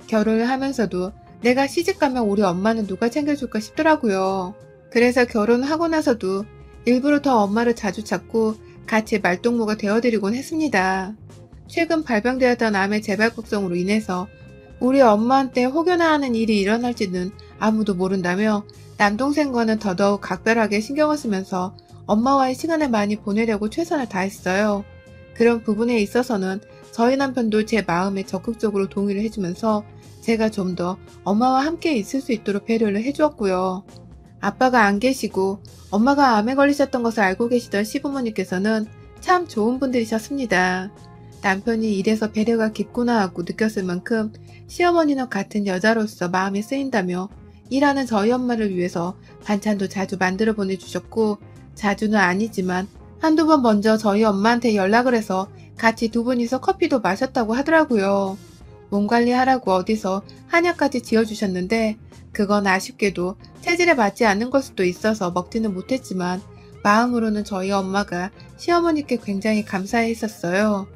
S1: 결혼을 하면서도 내가 시집가면 우리 엄마는 누가 챙겨줄까 싶더라고요. 그래서 결혼을 하고 나서도 일부러 더 엄마를 자주 찾고 같이 말동무가 되어드리곤 했습니다. 최근 발병되었던 암의 재발 걱정으로 인해서 우리 엄마한테 혹여나 하는 일이 일어날지는 아무도 모른다며 남동생과는 더더욱 각별하게 신경을 쓰면서 엄마와의 시간을 많이 보내려고 최선을 다했어요. 그런 부분에 있어서는 저희 남편도 제 마음에 적극적으로 동의를 해주면서 제가 좀 더 엄마와 함께 있을 수 있도록 배려를 해주었고요. 아빠가 안 계시고 엄마가 암에 걸리셨던 것을 알고 계시던 시부모님께서는 참 좋은 분들이셨습니다. 남편이 이래서 배려가 깊구나 하고 느꼈을 만큼 시어머니는 같은 여자로서 마음이 쓰인다며 일하는 저희 엄마를 위해서 반찬도 자주 만들어 보내주셨고 자주는 아니지만 한두 번 먼저 저희 엄마한테 연락을 해서 같이 두 분이서 커피도 마셨다고 하더라고요. 몸 관리하라고 어디서 한약까지 지어주셨는데 그건 아쉽게도 체질에 맞지 않는 걸 수도 있어서 먹지는 못했지만 마음으로는 저희 엄마가 시어머니께 굉장히 감사해 했었어요.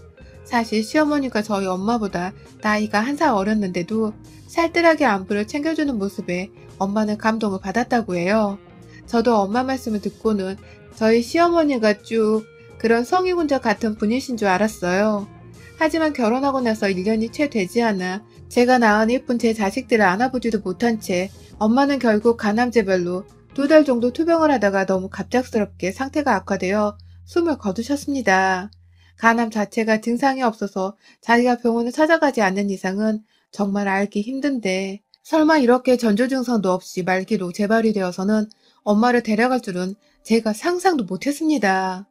S1: 사실 시어머니가 저희 엄마보다 나이가 1살 어렸는데도 살뜰하게 안부를 챙겨주는 모습에 엄마는 감동을 받았다고 해요. 저도 엄마 말씀을 듣고는 저희 시어머니가 쭉 그런 성의군자 같은 분이신 줄 알았어요. 하지만 결혼하고 나서 1년이 채 되지 않아 제가 낳은 예쁜 제 자식들을 안아보지도 못한 채 엄마는 결국 간암제별로 2달 정도 투병을 하다가 너무 갑작스럽게 상태가 악화되어 숨을 거두셨습니다. 간암 자체가 증상이 없어서 자기가 병원을 찾아가지 않는 이상은 정말 알기 힘든데 설마 이렇게 전조증상도 없이 말기로 재발이 되어서는 엄마를 데려갈 줄은 제가 상상도 못했습니다.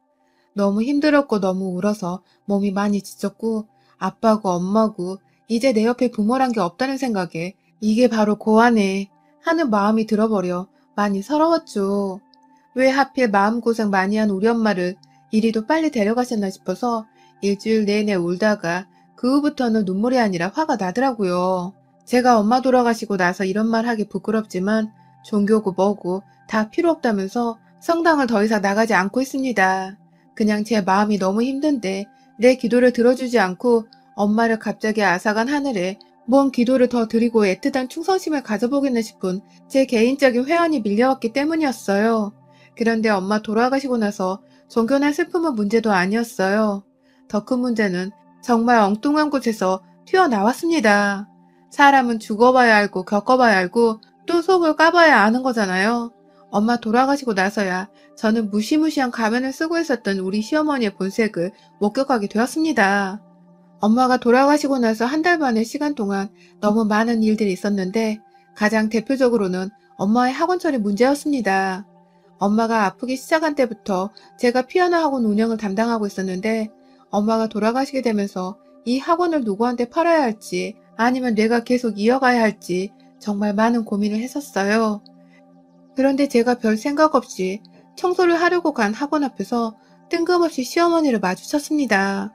S1: 너무 힘들었고 너무 울어서 몸이 많이 지쳤고 아빠고 엄마고 이제 내 옆에 부모란 게 없다는 생각에 이게 바로 고아네 하는 마음이 들어버려 많이 서러웠죠. 왜 하필 마음고생 많이 한 우리 엄마를 이리도 빨리 데려가셨나 싶어서 일주일 내내 울다가 그 후부터는 눈물이 아니라 화가 나더라고요. 제가 엄마 돌아가시고 나서 이런 말 하기 부끄럽지만 종교고 뭐고 다 필요 없다면서 성당을 더 이상 나가지 않고 있습니다. 그냥 제 마음이 너무 힘든데 내 기도를 들어주지 않고 엄마를 갑자기 앗아간 하늘에 뭔 기도를 더 드리고 애틋한 충성심을 가져보겠나 싶은 제 개인적인 회한이 밀려왔기 때문이었어요. 그런데 엄마 돌아가시고 나서 종교나 슬픔은 문제도 아니었어요. 더 큰 문제는 정말 엉뚱한 곳에서 튀어나왔습니다. 사람은 죽어봐야 알고 겪어봐야 알고 또 속을 까봐야 아는 거잖아요. 엄마 돌아가시고 나서야 저는 무시무시한 가면을 쓰고 있었던 우리 시어머니의 본색을 목격하게 되었습니다. 엄마가 돌아가시고 나서 1달 반의 시간 동안 너무 많은 일들이 있었는데 가장 대표적으로는 엄마의 학원 처리 문제였습니다. 엄마가 아프기 시작한 때부터 제가 피아노 학원 운영을 담당하고 있었는데 엄마가 돌아가시게 되면서 이 학원을 누구한테 팔아야 할지 아니면 내가 계속 이어가야 할지 정말 많은 고민을 했었어요. 그런데 제가 별 생각 없이 청소를 하려고 간 학원 앞에서 뜬금없이 시어머니를 마주쳤습니다.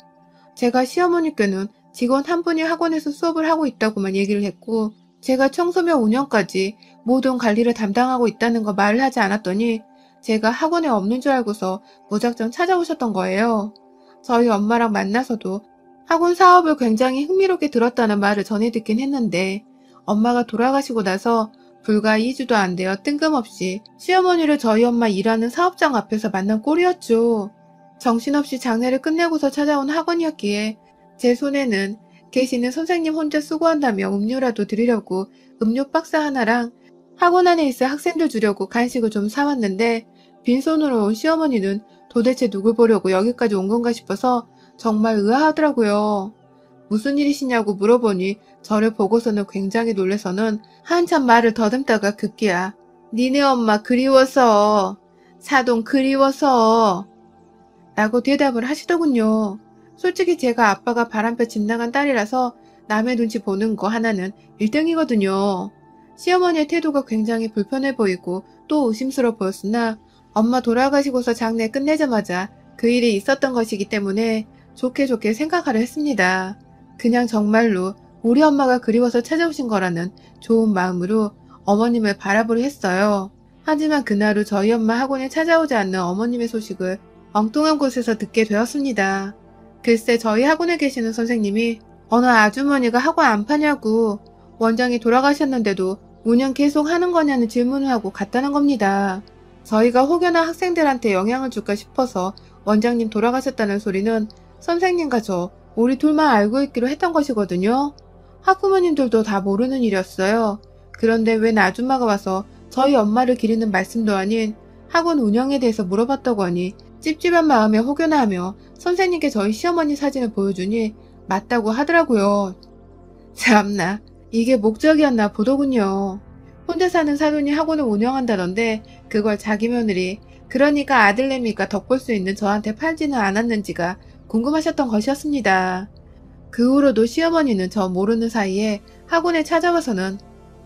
S1: 제가 시어머니께는 직원 한 분이 학원에서 수업을 하고 있다고만 얘기를 했고, 제가 청소년 운영까지 모든 관리를 담당하고 있다는 거 말을 하지 않았더니 제가 학원에 없는 줄 알고서 무작정 찾아오셨던 거예요. 저희 엄마랑 만나서도 학원 사업을 굉장히 흥미롭게 들었다는 말을 전해 듣긴 했는데, 엄마가 돌아가시고 나서 불과 2주도 안 되어 뜬금없이 시어머니를 저희 엄마 일하는 사업장 앞에서 만난 꼴이었죠. 정신없이 장례를 끝내고서 찾아온 학원이었기에 제 손에는 계시는 선생님 혼자 수고한다며 음료라도 드리려고 음료 박스 하나랑 학원 안에 있을 학생들 주려고 간식을 좀 사왔는데, 빈손으로 온 시어머니는 도대체 누굴 보려고 여기까지 온 건가 싶어서 정말 의아하더라고요. 무슨 일이시냐고 물어보니 저를 보고서는 굉장히 놀래서는 한참 말을 더듬다가 급기야 니네 엄마 그리워서, 사돈 그리워서 라고 대답을 하시더군요. 솔직히 제가 아빠가 바람펴 집 나간 딸이라서 남의 눈치 보는 거 하나는 1등이거든요. 시어머니의 태도가 굉장히 불편해 보이고 또 의심스러워 보였으나 엄마 돌아가시고서 장례 끝내자마자 그 일이 있었던 것이기 때문에 좋게 좋게 생각하려 했습니다. 그냥 정말로 우리 엄마가 그리워서 찾아오신 거라는 좋은 마음으로 어머님을 바라보려 했어요. 하지만 그날 후 저희 엄마 학원에 찾아오지 않는 어머님의 소식을 엉뚱한 곳에서 듣게 되었습니다. 글쎄 저희 학원에 계시는 선생님이 어느 아주머니가 학원 안 파냐고, 원장이 돌아가셨는데도 운영 계속 하는 거냐는 질문을 하고 갔다는 겁니다. 저희가 혹여나 학생들한테 영향을 줄까 싶어서 원장님 돌아가셨다는 소리는 선생님과 저 우리 둘만 알고 있기로 했던 것이거든요. 학부모님들도 다 모르는 일이었어요. 그런데 웬 아줌마가 와서 저희 엄마를 기리는 말씀도 아닌 학원 운영에 대해서 물어봤다고 하니 찝찝한 마음에 혹여나 하며 선생님께 저희 시어머니 사진을 보여주니 맞다고 하더라고요. 참나, 이게 목적이었나 보더군요. 혼자 사는 사돈이 학원을 운영한다던데 그걸 자기 며느리, 그러니까 아들내미가 덕볼 수 있는 저한테 팔지는 않았는지가 궁금하셨던 것이었습니다. 그 후로도 시어머니는 저 모르는 사이에 학원에 찾아와서는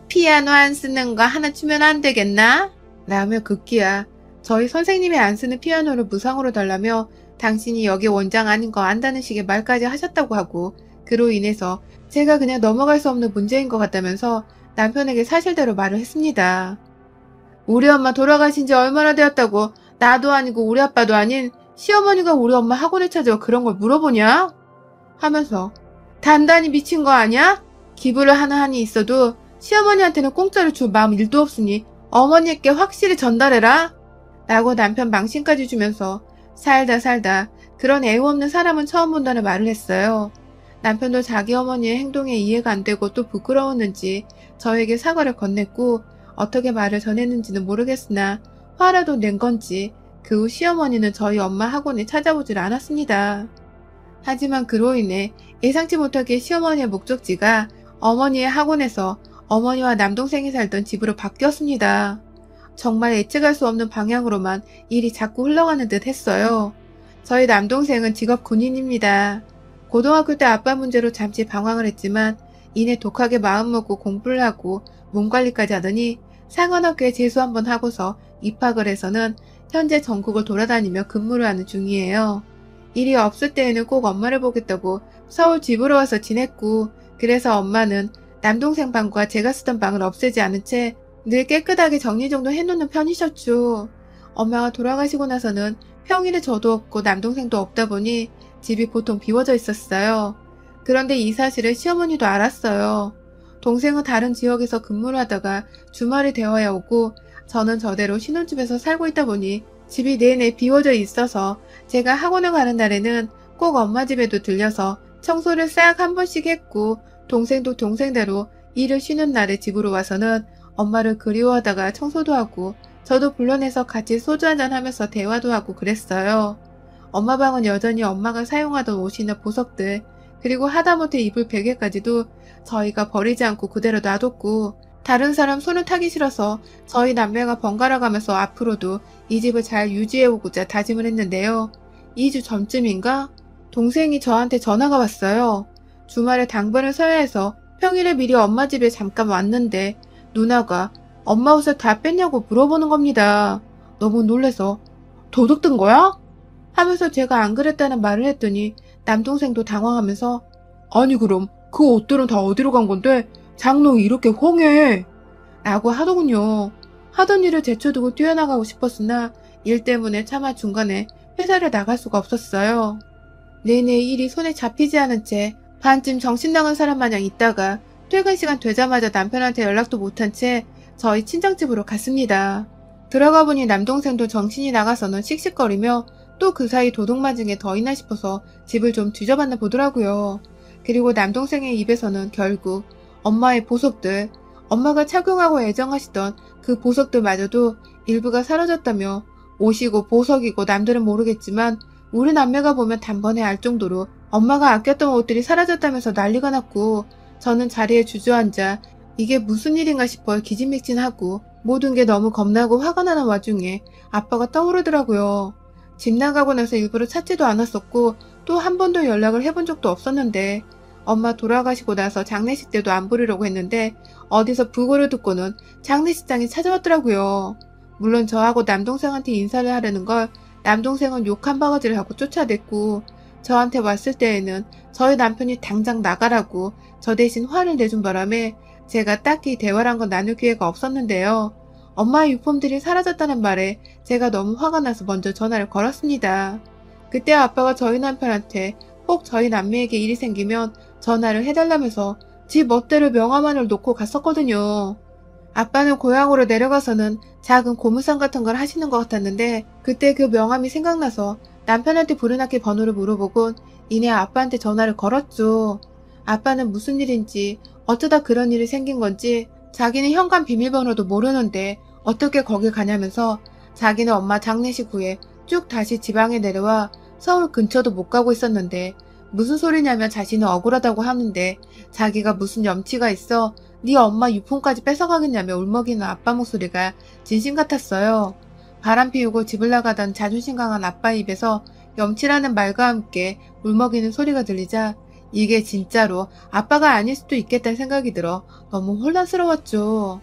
S1: 피아노 안 쓰는 거 하나 주면 안 되겠나? 라며 급기야 저희 선생님이 안 쓰는 피아노를 무상으로 달라며 당신이 여기 원장 아닌 거 안다는 식의 말까지 하셨다고 하고, 그로 인해서 제가 그냥 넘어갈 수 없는 문제인 것 같다면서 남편에게 사실대로 말을 했습니다. 우리 엄마 돌아가신 지 얼마나 되었다고 나도 아니고 우리 아빠도 아닌 시어머니가 우리 엄마 학원에 찾아와 그런 걸 물어보냐? 하면서 단단히 미친 거 아니야? 기부를 하나 하니 있어도 시어머니한테는 공짜로 줄 마음 1도 없으니 어머니께 확실히 전달해라 라고 남편 망신까지 주면서 살다 그런 애우 없는 사람은 처음 본다는 말을 했어요. 남편도 자기 어머니의 행동에 이해가 안 되고 또 부끄러웠는지 저에게 사과를 건넸고 어떻게 말을 전했는지는 모르겠으나 화라도 낸 건지 그 후 시어머니는 저희 엄마 학원에 찾아오질 않았습니다. 하지만 그로 인해 예상치 못하게 시어머니의 목적지가 어머니의 학원에서 어머니와 남동생이 살던 집으로 바뀌었습니다. 정말 예측할 수 없는 방향으로만 일이 자꾸 흘러가는 듯 했어요. 저희 남동생은 직업 군인입니다. 고등학교 때 아빠 문제로 잠시 방황을 했지만 이내 독하게 마음먹고 공부를 하고 몸관리까지 하더니 상관학교에 재수 한번 하고서 입학을 해서는 현재 전국을 돌아다니며 근무를 하는 중이에요. 일이 없을 때에는 꼭 엄마를 보겠다고 서울 집으로 와서 지냈고, 그래서 엄마는 남동생 방과 제가 쓰던 방을 없애지 않은 채 늘 깨끗하게 정리정돈 해놓는 편이셨죠. 엄마가 돌아가시고 나서는 평일에 저도 없고 남동생도 없다 보니 집이 보통 비워져 있었어요. 그런데 이 사실을 시어머니도 알았어요. 동생은 다른 지역에서 근무를 하다가 주말이 되어야 오고 저는 저대로 신혼집에서 살고 있다 보니 집이 내내 비워져 있어서 제가 학원을 가는 날에는 꼭 엄마 집에도 들려서 청소를 싹 한 번씩 했고, 동생도 동생대로 일을 쉬는 날에 집으로 와서는 엄마를 그리워하다가 청소도 하고 저도 불러내서 같이 소주 한잔 하면서 대화도 하고 그랬어요. 엄마 방은 여전히 엄마가 사용하던 옷이나 보석들, 그리고 하다못해 입을 베개까지도 저희가 버리지 않고 그대로 놔뒀고, 다른 사람 손을 타기 싫어서 저희 남매가 번갈아 가면서 앞으로도 이 집을 잘 유지해오고자 다짐을 했는데요. 2주 전쯤인가 동생이 저한테 전화가 왔어요. 주말에 당번을 서야 해서 평일에 미리 엄마 집에 잠깐 왔는데 누나가 엄마 옷을 다 뺐냐고 물어보는 겁니다. 너무 놀래서 도둑 든 거야? 하면서 제가 안 그랬다는 말을 했더니 남동생도 당황하면서 아니 그럼 그 옷들은 다 어디로 간 건데 장롱이 이렇게 휑해? 라고 하더군요. 하던 일을 제쳐두고 뛰어나가고 싶었으나 일 때문에 차마 중간에 회사를 나갈 수가 없었어요. 내내 일이 손에 잡히지 않은 채 반쯤 정신 나간 사람 마냥 있다가 퇴근 시간 되자마자 남편한테 연락도 못한 채 저희 친정집으로 갔습니다. 들어가 보니 남동생도 정신이 나가서는 씩씩거리며 또 그 사이 도둑 맞은 게 더 있나 싶어서 집을 좀 뒤져봤나 보더라고요. 그리고 남동생의 입에서는 결국 엄마의 보석들, 엄마가 착용하고 애정하시던 그 보석들마저도 일부가 사라졌다며 옷이고 보석이고 남들은 모르겠지만 우리 남매가 보면 단번에 알 정도로 엄마가 아꼈던 옷들이 사라졌다면서 난리가 났고 저는 자리에 주저앉아 이게 무슨 일인가 싶어 기진맥진하고 모든 게 너무 겁나고 화가 나는 와중에 아빠가 떠오르더라고요. 집 나가고 나서 일부러 찾지도 않았었고 또 한 번도 연락을 해본 적도 없었는데 엄마 돌아가시고 나서 장례식 때도 안 부르려고 했는데 어디서 부고를 듣고는 장례식장에 찾아왔더라고요. 물론 저하고 남동생한테 인사를 하려는 걸 남동생은 욕 한 바가지를 하고 쫓아냈고 저한테 왔을 때에는 저희 남편이 당장 나가라고 저 대신 화를 내준 바람에 제가 딱히 대화를 한 건 나눌 기회가 없었는데요. 엄마의 유품들이 사라졌다는 말에 제가 너무 화가 나서 먼저 전화를 걸었습니다. 그때 아빠가 저희 남편한테 혹 저희 남매에게 일이 생기면 전화를 해달라면서 집 멋대로 명함만을 놓고 갔었거든요. 아빠는 고향으로 내려가서는 작은 고물상 같은 걸 하시는 것 같았는데 그때 그 명함이 생각나서 남편한테 부르나케 번호를 물어보곤 이내 아빠한테 전화를 걸었죠. 아빠는 무슨 일인지 어쩌다 그런 일이 생긴 건지 자기는 현관 비밀번호도 모르는데 어떻게 거길 가냐면서 자기는 엄마 장례식 후에 쭉 다시 지방에 내려와 서울 근처도 못 가고 있었는데 무슨 소리냐면 자신은 억울하다고 하는데 자기가 무슨 염치가 있어 네 엄마 유품까지 뺏어가겠냐며 울먹이는 아빠 목소리가 진심 같았어요. 바람 피우고 집을 나가던 자존심 강한 아빠 입에서 염치라는 말과 함께 울먹이는 소리가 들리자 이게 진짜로 아빠가 아닐 수도 있겠다는 생각이 들어 너무 혼란스러웠죠.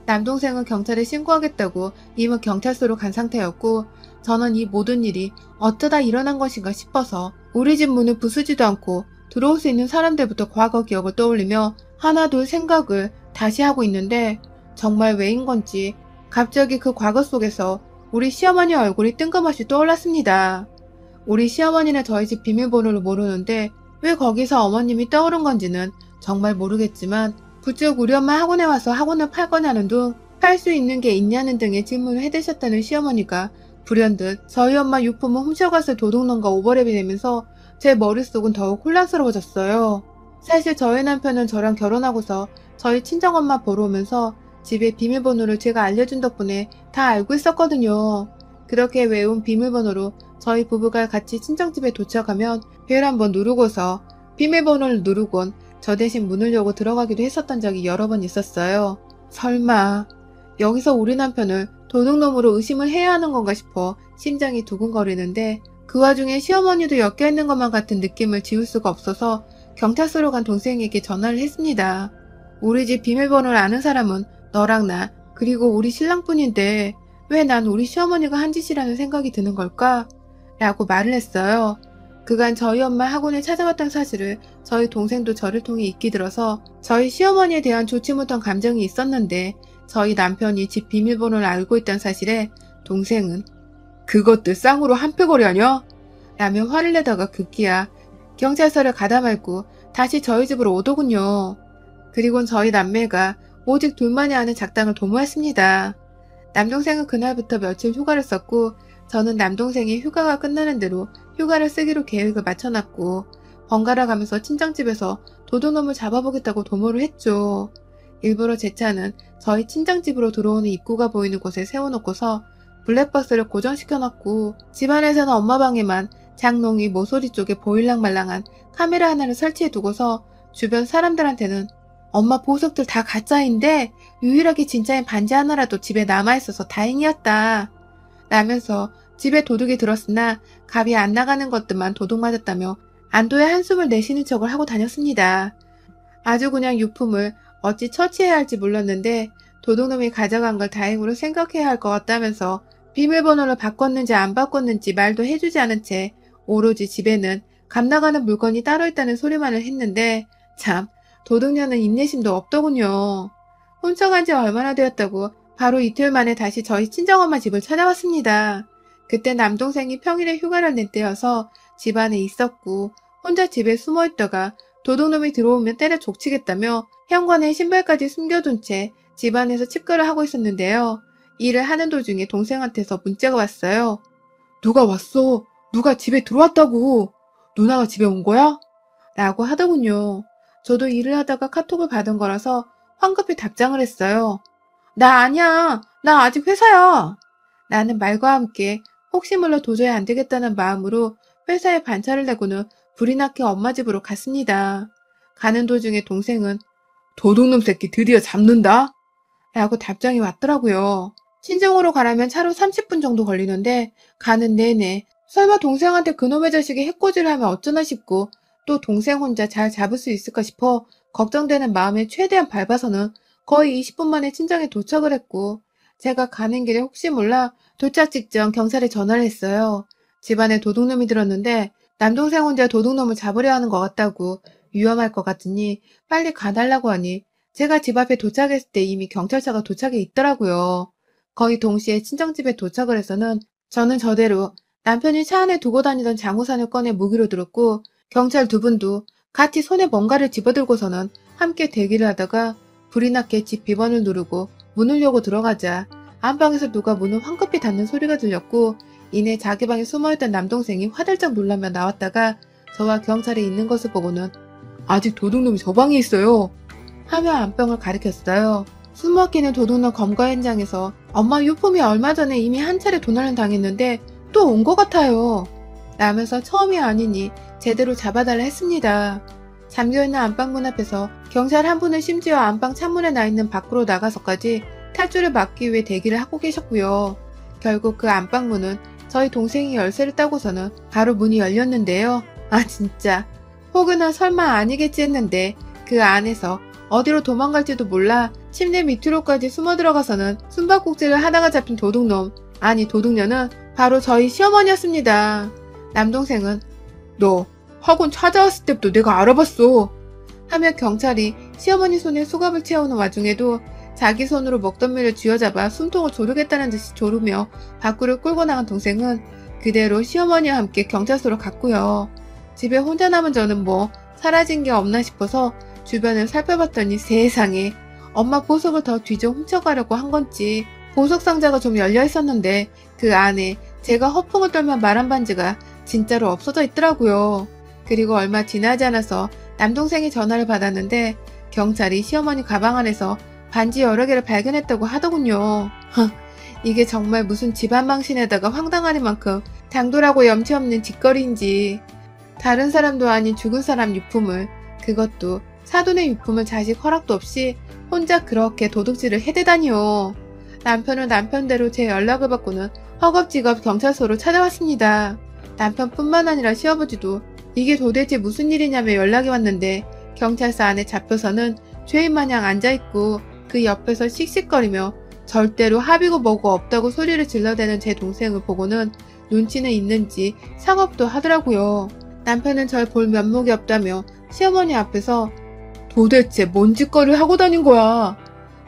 S1: 남동생은 경찰에 신고하겠다고 이미 경찰서로 간 상태였고 저는 이 모든 일이 어쩌다 일어난 것인가 싶어서 우리 집 문을 부수지도 않고 들어올 수 있는 사람들부터 과거 기억을 떠올리며 하나둘 생각을 다시 하고 있는데 정말 왜인 건지 갑자기 그 과거 속에서 우리 시어머니 얼굴이 뜬금없이 떠올랐습니다. 우리 시어머니는 저희 집 비밀번호를 모르는데 왜 거기서 어머님이 떠오른 건지는 정말 모르겠지만 부쩍 우리 엄마 학원에 와서 학원을 팔 거냐는 둥 팔 수 있는 게 있냐는 등의 질문을 해대셨다는 시어머니가 불현듯 저희 엄마 유품을 훔쳐갔을 도둑놈과 오버랩이 되면서 제 머릿속은 더욱 혼란스러워졌어요. 사실 저희 남편은 저랑 결혼하고서 저희 친정엄마 보러 오면서 집의 비밀번호를 제가 알려준 덕분에 다 알고 있었거든요. 그렇게 외운 비밀번호로 저희 부부가 같이 친정집에 도착하면 벨 한번 누르고서 비밀번호를 누르곤 저 대신 문을 열고 들어가기도 했었던 적이 여러 번 있었어요. 설마 여기서 우리 남편을 도둑놈으로 의심을 해야 하는 건가 싶어 심장이 두근거리는데 그 와중에 시어머니도 엮여있는 것만 같은 느낌을 지울 수가 없어서 경찰서로 간 동생에게 전화를 했습니다. 우리 집 비밀번호를 아는 사람은 너랑 나 그리고 우리 신랑뿐인데 왜 난 우리 시어머니가 한 짓이라는 생각이 드는 걸까? 라고 말을 했어요. 그간 저희 엄마 학원에 찾아왔던 사실을 저희 동생도 저를 통해 잊기 들어서 저희 시어머니에 대한 좋지 못한 감정이 있었는데 저희 남편이 집 비밀번호를 알고 있다는 사실에 동생은 그것들 쌍으로 한패거리 하냐? 라며 화를 내다가 급기야 경찰서를 가다 말고 다시 저희 집으로 오더군요. 그리곤 저희 남매가 오직 둘만이 아는 작당을 도모했습니다. 남동생은 그날부터 며칠 휴가를 썼고 저는 남동생이 휴가가 끝나는 대로 휴가를 쓰기로 계획을 맞춰놨고 번갈아 가면서 친정집에서 도둑놈을 잡아보겠다고 도모를 했죠. 일부러 제 차는 저희 친정집으로 들어오는 입구가 보이는 곳에 세워놓고서 블랙버스를 고정시켜놨고 집안에서는 엄마 방에만 장롱 위 모서리 쪽에 보일랑말랑한 카메라 하나를 설치해두고서 주변 사람들한테는 엄마 보석들 다 가짜인데 유일하게 진짜인 반지 하나라도 집에 남아있어서 다행이었다 라면서 집에 도둑이 들었으나 값이 안 나가는 것들만 도둑 맞았다며 안도의 한숨을 내쉬는 척을 하고 다녔습니다. 아주 그냥 유품을 어찌 처치해야 할지 몰랐는데 도둑놈이 가져간 걸 다행으로 생각해야 할 것 같다면서 비밀번호를 바꿨는지 안 바꿨는지 말도 해주지 않은 채 오로지 집에는 값나가는 물건이 따로 있다는 소리만을 했는데 참 도둑년은 인내심도 없더군요. 훔쳐간 지 얼마나 되었다고 바로 이틀 만에 다시 저희 친정엄마 집을 찾아왔습니다. 그때 남동생이 평일에 휴가를 낼 때여서 집 안에 있었고 혼자 집에 숨어있다가 도둑놈이 들어오면 때려 족치겠다며 현관에 신발까지 숨겨둔 채 집안에서 칩거를 하고 있었는데요. 일을 하는 도중에 동생한테서 문자가 왔어요. 누가 왔어? 누가 집에 들어왔다고? 누나가 집에 온 거야? 라고 하더군요. 저도 일을 하다가 카톡을 받은 거라서 황급히 답장을 했어요. 나 아니야. 나 아직 회사야. 라는 말과 함께 혹시 몰라 도저히 안 되겠다는 마음으로 회사에 반차를 내고는 불이 나게 엄마 집으로 갔습니다. 가는 도중에 동생은 도둑놈 새끼 드디어 잡는다? 라고 답장이 왔더라고요. 친정으로 가려면 차로 30분 정도 걸리는데 가는 내내 설마 동생한테 그놈의 자식이 해코지를 하면 어쩌나 싶고 또 동생 혼자 잘 잡을 수 있을까 싶어 걱정되는 마음에 최대한 밟아서는 거의 20분 만에 친정에 도착을 했고 제가 가는 길에 혹시 몰라 도착 직전 경찰에 전화를 했어요. 집안에 도둑놈이 들었는데 남동생 혼자 도둑놈을 잡으려 하는 것 같다고 위험할 것 같으니 빨리 가달라고 하니 제가 집 앞에 도착했을 때 이미 경찰차가 도착해 있더라고요. 거의 동시에 친정집에 도착을 해서는 저는 저대로 남편이 차 안에 두고 다니던 장우산을 꺼내 무기로 들었고 경찰 두 분도 같이 손에 뭔가를 집어들고서는 함께 대기를 하다가 불이 났게 집 비번을 누르고 문을 열고 들어가자 안방에서 누가 문을 황급히 닫는 소리가 들렸고 이내 자기 방에 숨어있던 남동생이 화들짝 놀라며 나왔다가 저와 경찰이 있는 것을 보고는 아직 도둑놈이 저 방에 있어요. 하며 안방을 가리켰어요. 숨어있기는 도둑놈 검거 현장에서 엄마 유품이 얼마 전에 이미 한 차례 도난을 당했는데 또 온 것 같아요. 라면서 처음이 아니니 제대로 잡아달라 했습니다. 잠겨있는 안방문 앞에서 경찰 한 분은 심지어 안방 창문에 나있는 밖으로 나가서까지 탈출을 막기 위해 대기를 하고 계셨고요. 결국 그 안방문은 저희 동생이 열쇠를 따고서는 바로 문이 열렸는데요. 아 진짜 혹여나 설마 아니겠지 했는데 그 안에서 어디로 도망갈지도 몰라 침대 밑으로까지 숨어 들어가서는 숨바꼭질을 하다가 잡힌 도둑놈 아니 도둑녀는 바로 저희 시어머니였습니다. 남동생은 너 학원 찾아왔을 때부터 내가 알아봤어 하며 경찰이 시어머니 손에 수갑을 채우는 와중에도 자기 손으로 먹던 밀을 쥐어잡아 숨통을 조르겠다는 듯이 조르며 밖으로 끌고 나간 동생은 그대로 시어머니와 함께 경찰서로 갔고요. 집에 혼자 남은 저는 뭐 사라진 게 없나 싶어서 주변을 살펴봤더니 세상에 엄마 보석을 더 뒤져 훔쳐가려고 한 건지 보석 상자가 좀 열려 있었는데 그 안에 제가 허풍을 떨며 말한 반지가 진짜로 없어져 있더라고요. 그리고 얼마 지나지 않아서 남동생이 전화를 받았는데 경찰이 시어머니 가방 안에서 반지 여러 개를 발견했다고 하더군요. 이게 정말 무슨 집안 망신에다가 황당하리만큼 당돌하고 염치 없는 짓거리인지 다른 사람도 아닌 죽은 사람 유품을 그것도 사돈의 유품을 자식 허락도 없이 혼자 그렇게 도둑질을 해대다니요. 남편은 남편대로 제 연락을 받고는 허겁지겁 경찰서로 찾아왔습니다. 남편뿐만 아니라 시아버지도 이게 도대체 무슨 일이냐며 연락이 왔는데 경찰서 안에 잡혀서는 죄인 마냥 앉아있고 그 옆에서 씩씩거리며 절대로 합의고 뭐고 없다고 소리를 질러대는 제 동생을 보고는 눈치는 있는지 상업도 하더라고요. 남편은 절 볼 면목이 없다며 시어머니 앞에서 도대체 뭔 짓거리를 하고 다닌 거야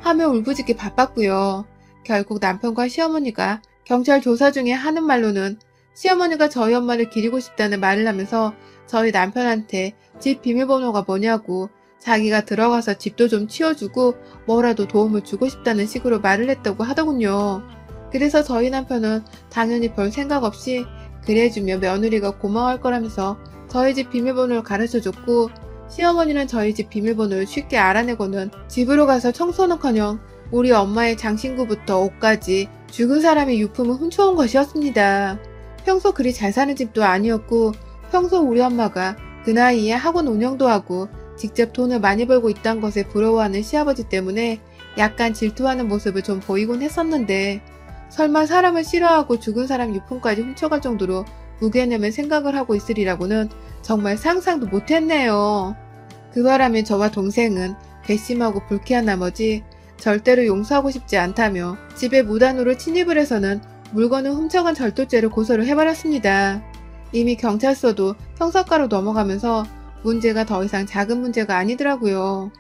S1: 하며 울부짖기 바빴고요. 결국 남편과 시어머니가 경찰 조사 중에 하는 말로는 시어머니가 저희 엄마를 기리고 싶다는 말을 하면서 저희 남편한테 집 비밀번호가 뭐냐고 자기가 들어가서 집도 좀 치워주고 뭐라도 도움을 주고 싶다는 식으로 말을 했다고 하더군요. 그래서 저희 남편은 당연히 별 생각 없이 그래주며 며느리가 고마워할 거라면서 저희 집 비밀번호를 가르쳐줬고 시어머니는 저희 집 비밀번호를 쉽게 알아내고는 집으로 가서 청소는커녕 우리 엄마의 장신구부터 옷까지 죽은 사람의 유품을 훔쳐온 것이었습니다. 평소 그리 잘 사는 집도 아니었고 평소 우리 엄마가 그 나이에 학원 운영도 하고 직접 돈을 많이 벌고 있다는 것에 부러워하는 시아버지 때문에 약간 질투하는 모습을 좀 보이곤 했었는데 설마 사람을 싫어하고 죽은 사람 유품까지 훔쳐갈 정도로 무게내면 생각을 하고 있으리라고는 정말 상상도 못했네요. 그 바람에 저와 동생은 괘씸하고 불쾌한 나머지 절대로 용서하고 싶지 않다며 집에 무단으로 침입을 해서는 물건을 훔쳐간 절도죄를 고소를 해버렸습니다. 이미 경찰서도 형사과로 넘어가면서 문제가 더 이상 작은 문제가 아니더라고요.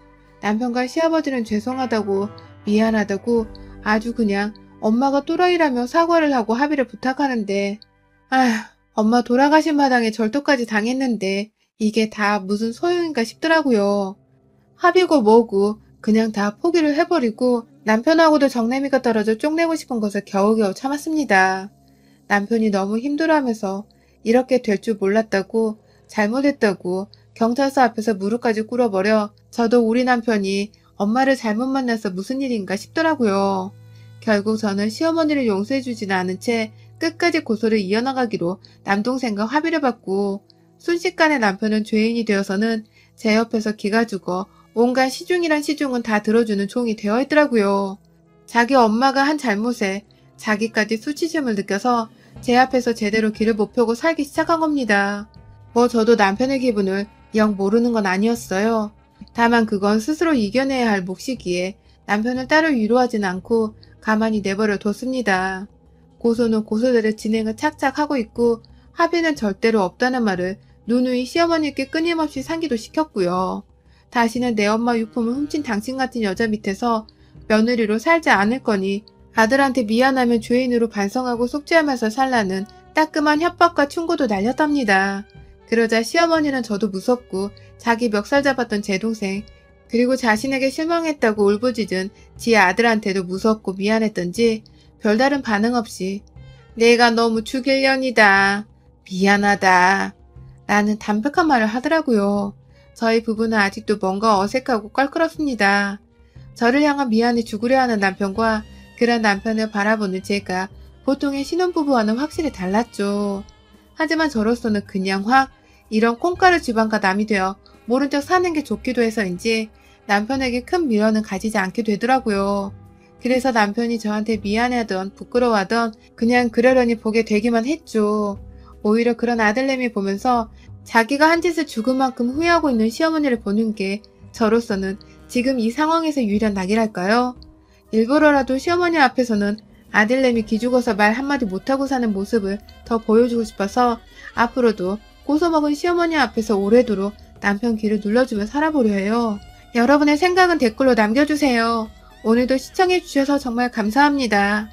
S1: 남편과 시아버지는 죄송하다고 미안하다고 아주 그냥 엄마가 또라이라며 사과를 하고 합의를 부탁하는데 아휴 엄마 돌아가신 마당에 절도까지 당했는데 이게 다 무슨 소용인가 싶더라고요. 합의고 뭐고 그냥 다 포기를 해버리고 남편하고도 정내미가 떨어져 쪽내고 싶은 것을 겨우겨우 참았습니다. 남편이 너무 힘들어하면서 이렇게 될 줄 몰랐다고 잘못했다고 경찰서 앞에서 무릎까지 꿇어버려 저도 우리 남편이 엄마를 잘못 만나서 무슨 일인가 싶더라고요. 결국 저는 시어머니를 용서해주지는 않은 채 끝까지 고소를 이어나가기로 남동생과 합의를 받고 순식간에 남편은 죄인이 되어서는 제 옆에서 기가 죽어 온갖 시중이란 시중은 다 들어주는 종이 되어 있더라고요. 자기 엄마가 한 잘못에 자기까지 수치심을 느껴서 제 앞에서 제대로 길을 못 펴고 살기 시작한 겁니다. 뭐 저도 남편의 기분을 영 모르는 건 아니었어요. 다만 그건 스스로 이겨내야 할 몫이기에 남편을 따로 위로하진 않고 가만히 내버려 뒀습니다. 고소는 고소대로 진행을 착착 하고 있고 합의는 절대로 없다는 말을 누누이 시어머니께 끊임없이 상기도 시켰고요. 다시는 내 엄마 유품을 훔친 당신 같은 여자 밑에서 며느리로 살지 않을 거니 아들한테 미안하면 죄인으로 반성하고 속죄하면서 살라는 따끔한 협박과 충고도 날렸답니다. 그러자 시어머니는 저도 무섭고 자기 멱살 잡았던 제 동생 그리고 자신에게 실망했다고 울부짖은 지 아들한테도 무섭고 미안했던지 별다른 반응 없이 내가 너무 죽일 년이다. 미안하다. 라는 담백한 말을 하더라고요. 저희 부부는 아직도 뭔가 어색하고 껄끄럽습니다. 저를 향한 미안해 죽으려 하는 남편과 그런 남편을 바라보는 제가 보통의 신혼부부와는 확실히 달랐죠. 하지만 저로서는 그냥 확 이런 콩가루 집안과 남이 되어 모른 척 사는 게 좋기도 해서인지 남편에게 큰 미련은 가지지 않게 되더라고요. 그래서 남편이 저한테 미안해하던 부끄러워하던 그냥 그러려니 보게 되기만 했죠. 오히려 그런 아들내미 보면서 자기가 한 짓을 죽을 만큼 후회하고 있는 시어머니를 보는 게 저로서는 지금 이 상황에서 유일한 낙이랄까요? 일부러라도 시어머니 앞에서는 아들내미 기죽어서 말 한마디 못하고 사는 모습을 더 보여주고 싶어서 앞으로도 고소먹은 시어머니 앞에서 오래도록 남편 귀를 눌러주며 살아보려 해요. 여러분의 생각은 댓글로 남겨주세요. 오늘도 시청해주셔서 정말 감사합니다.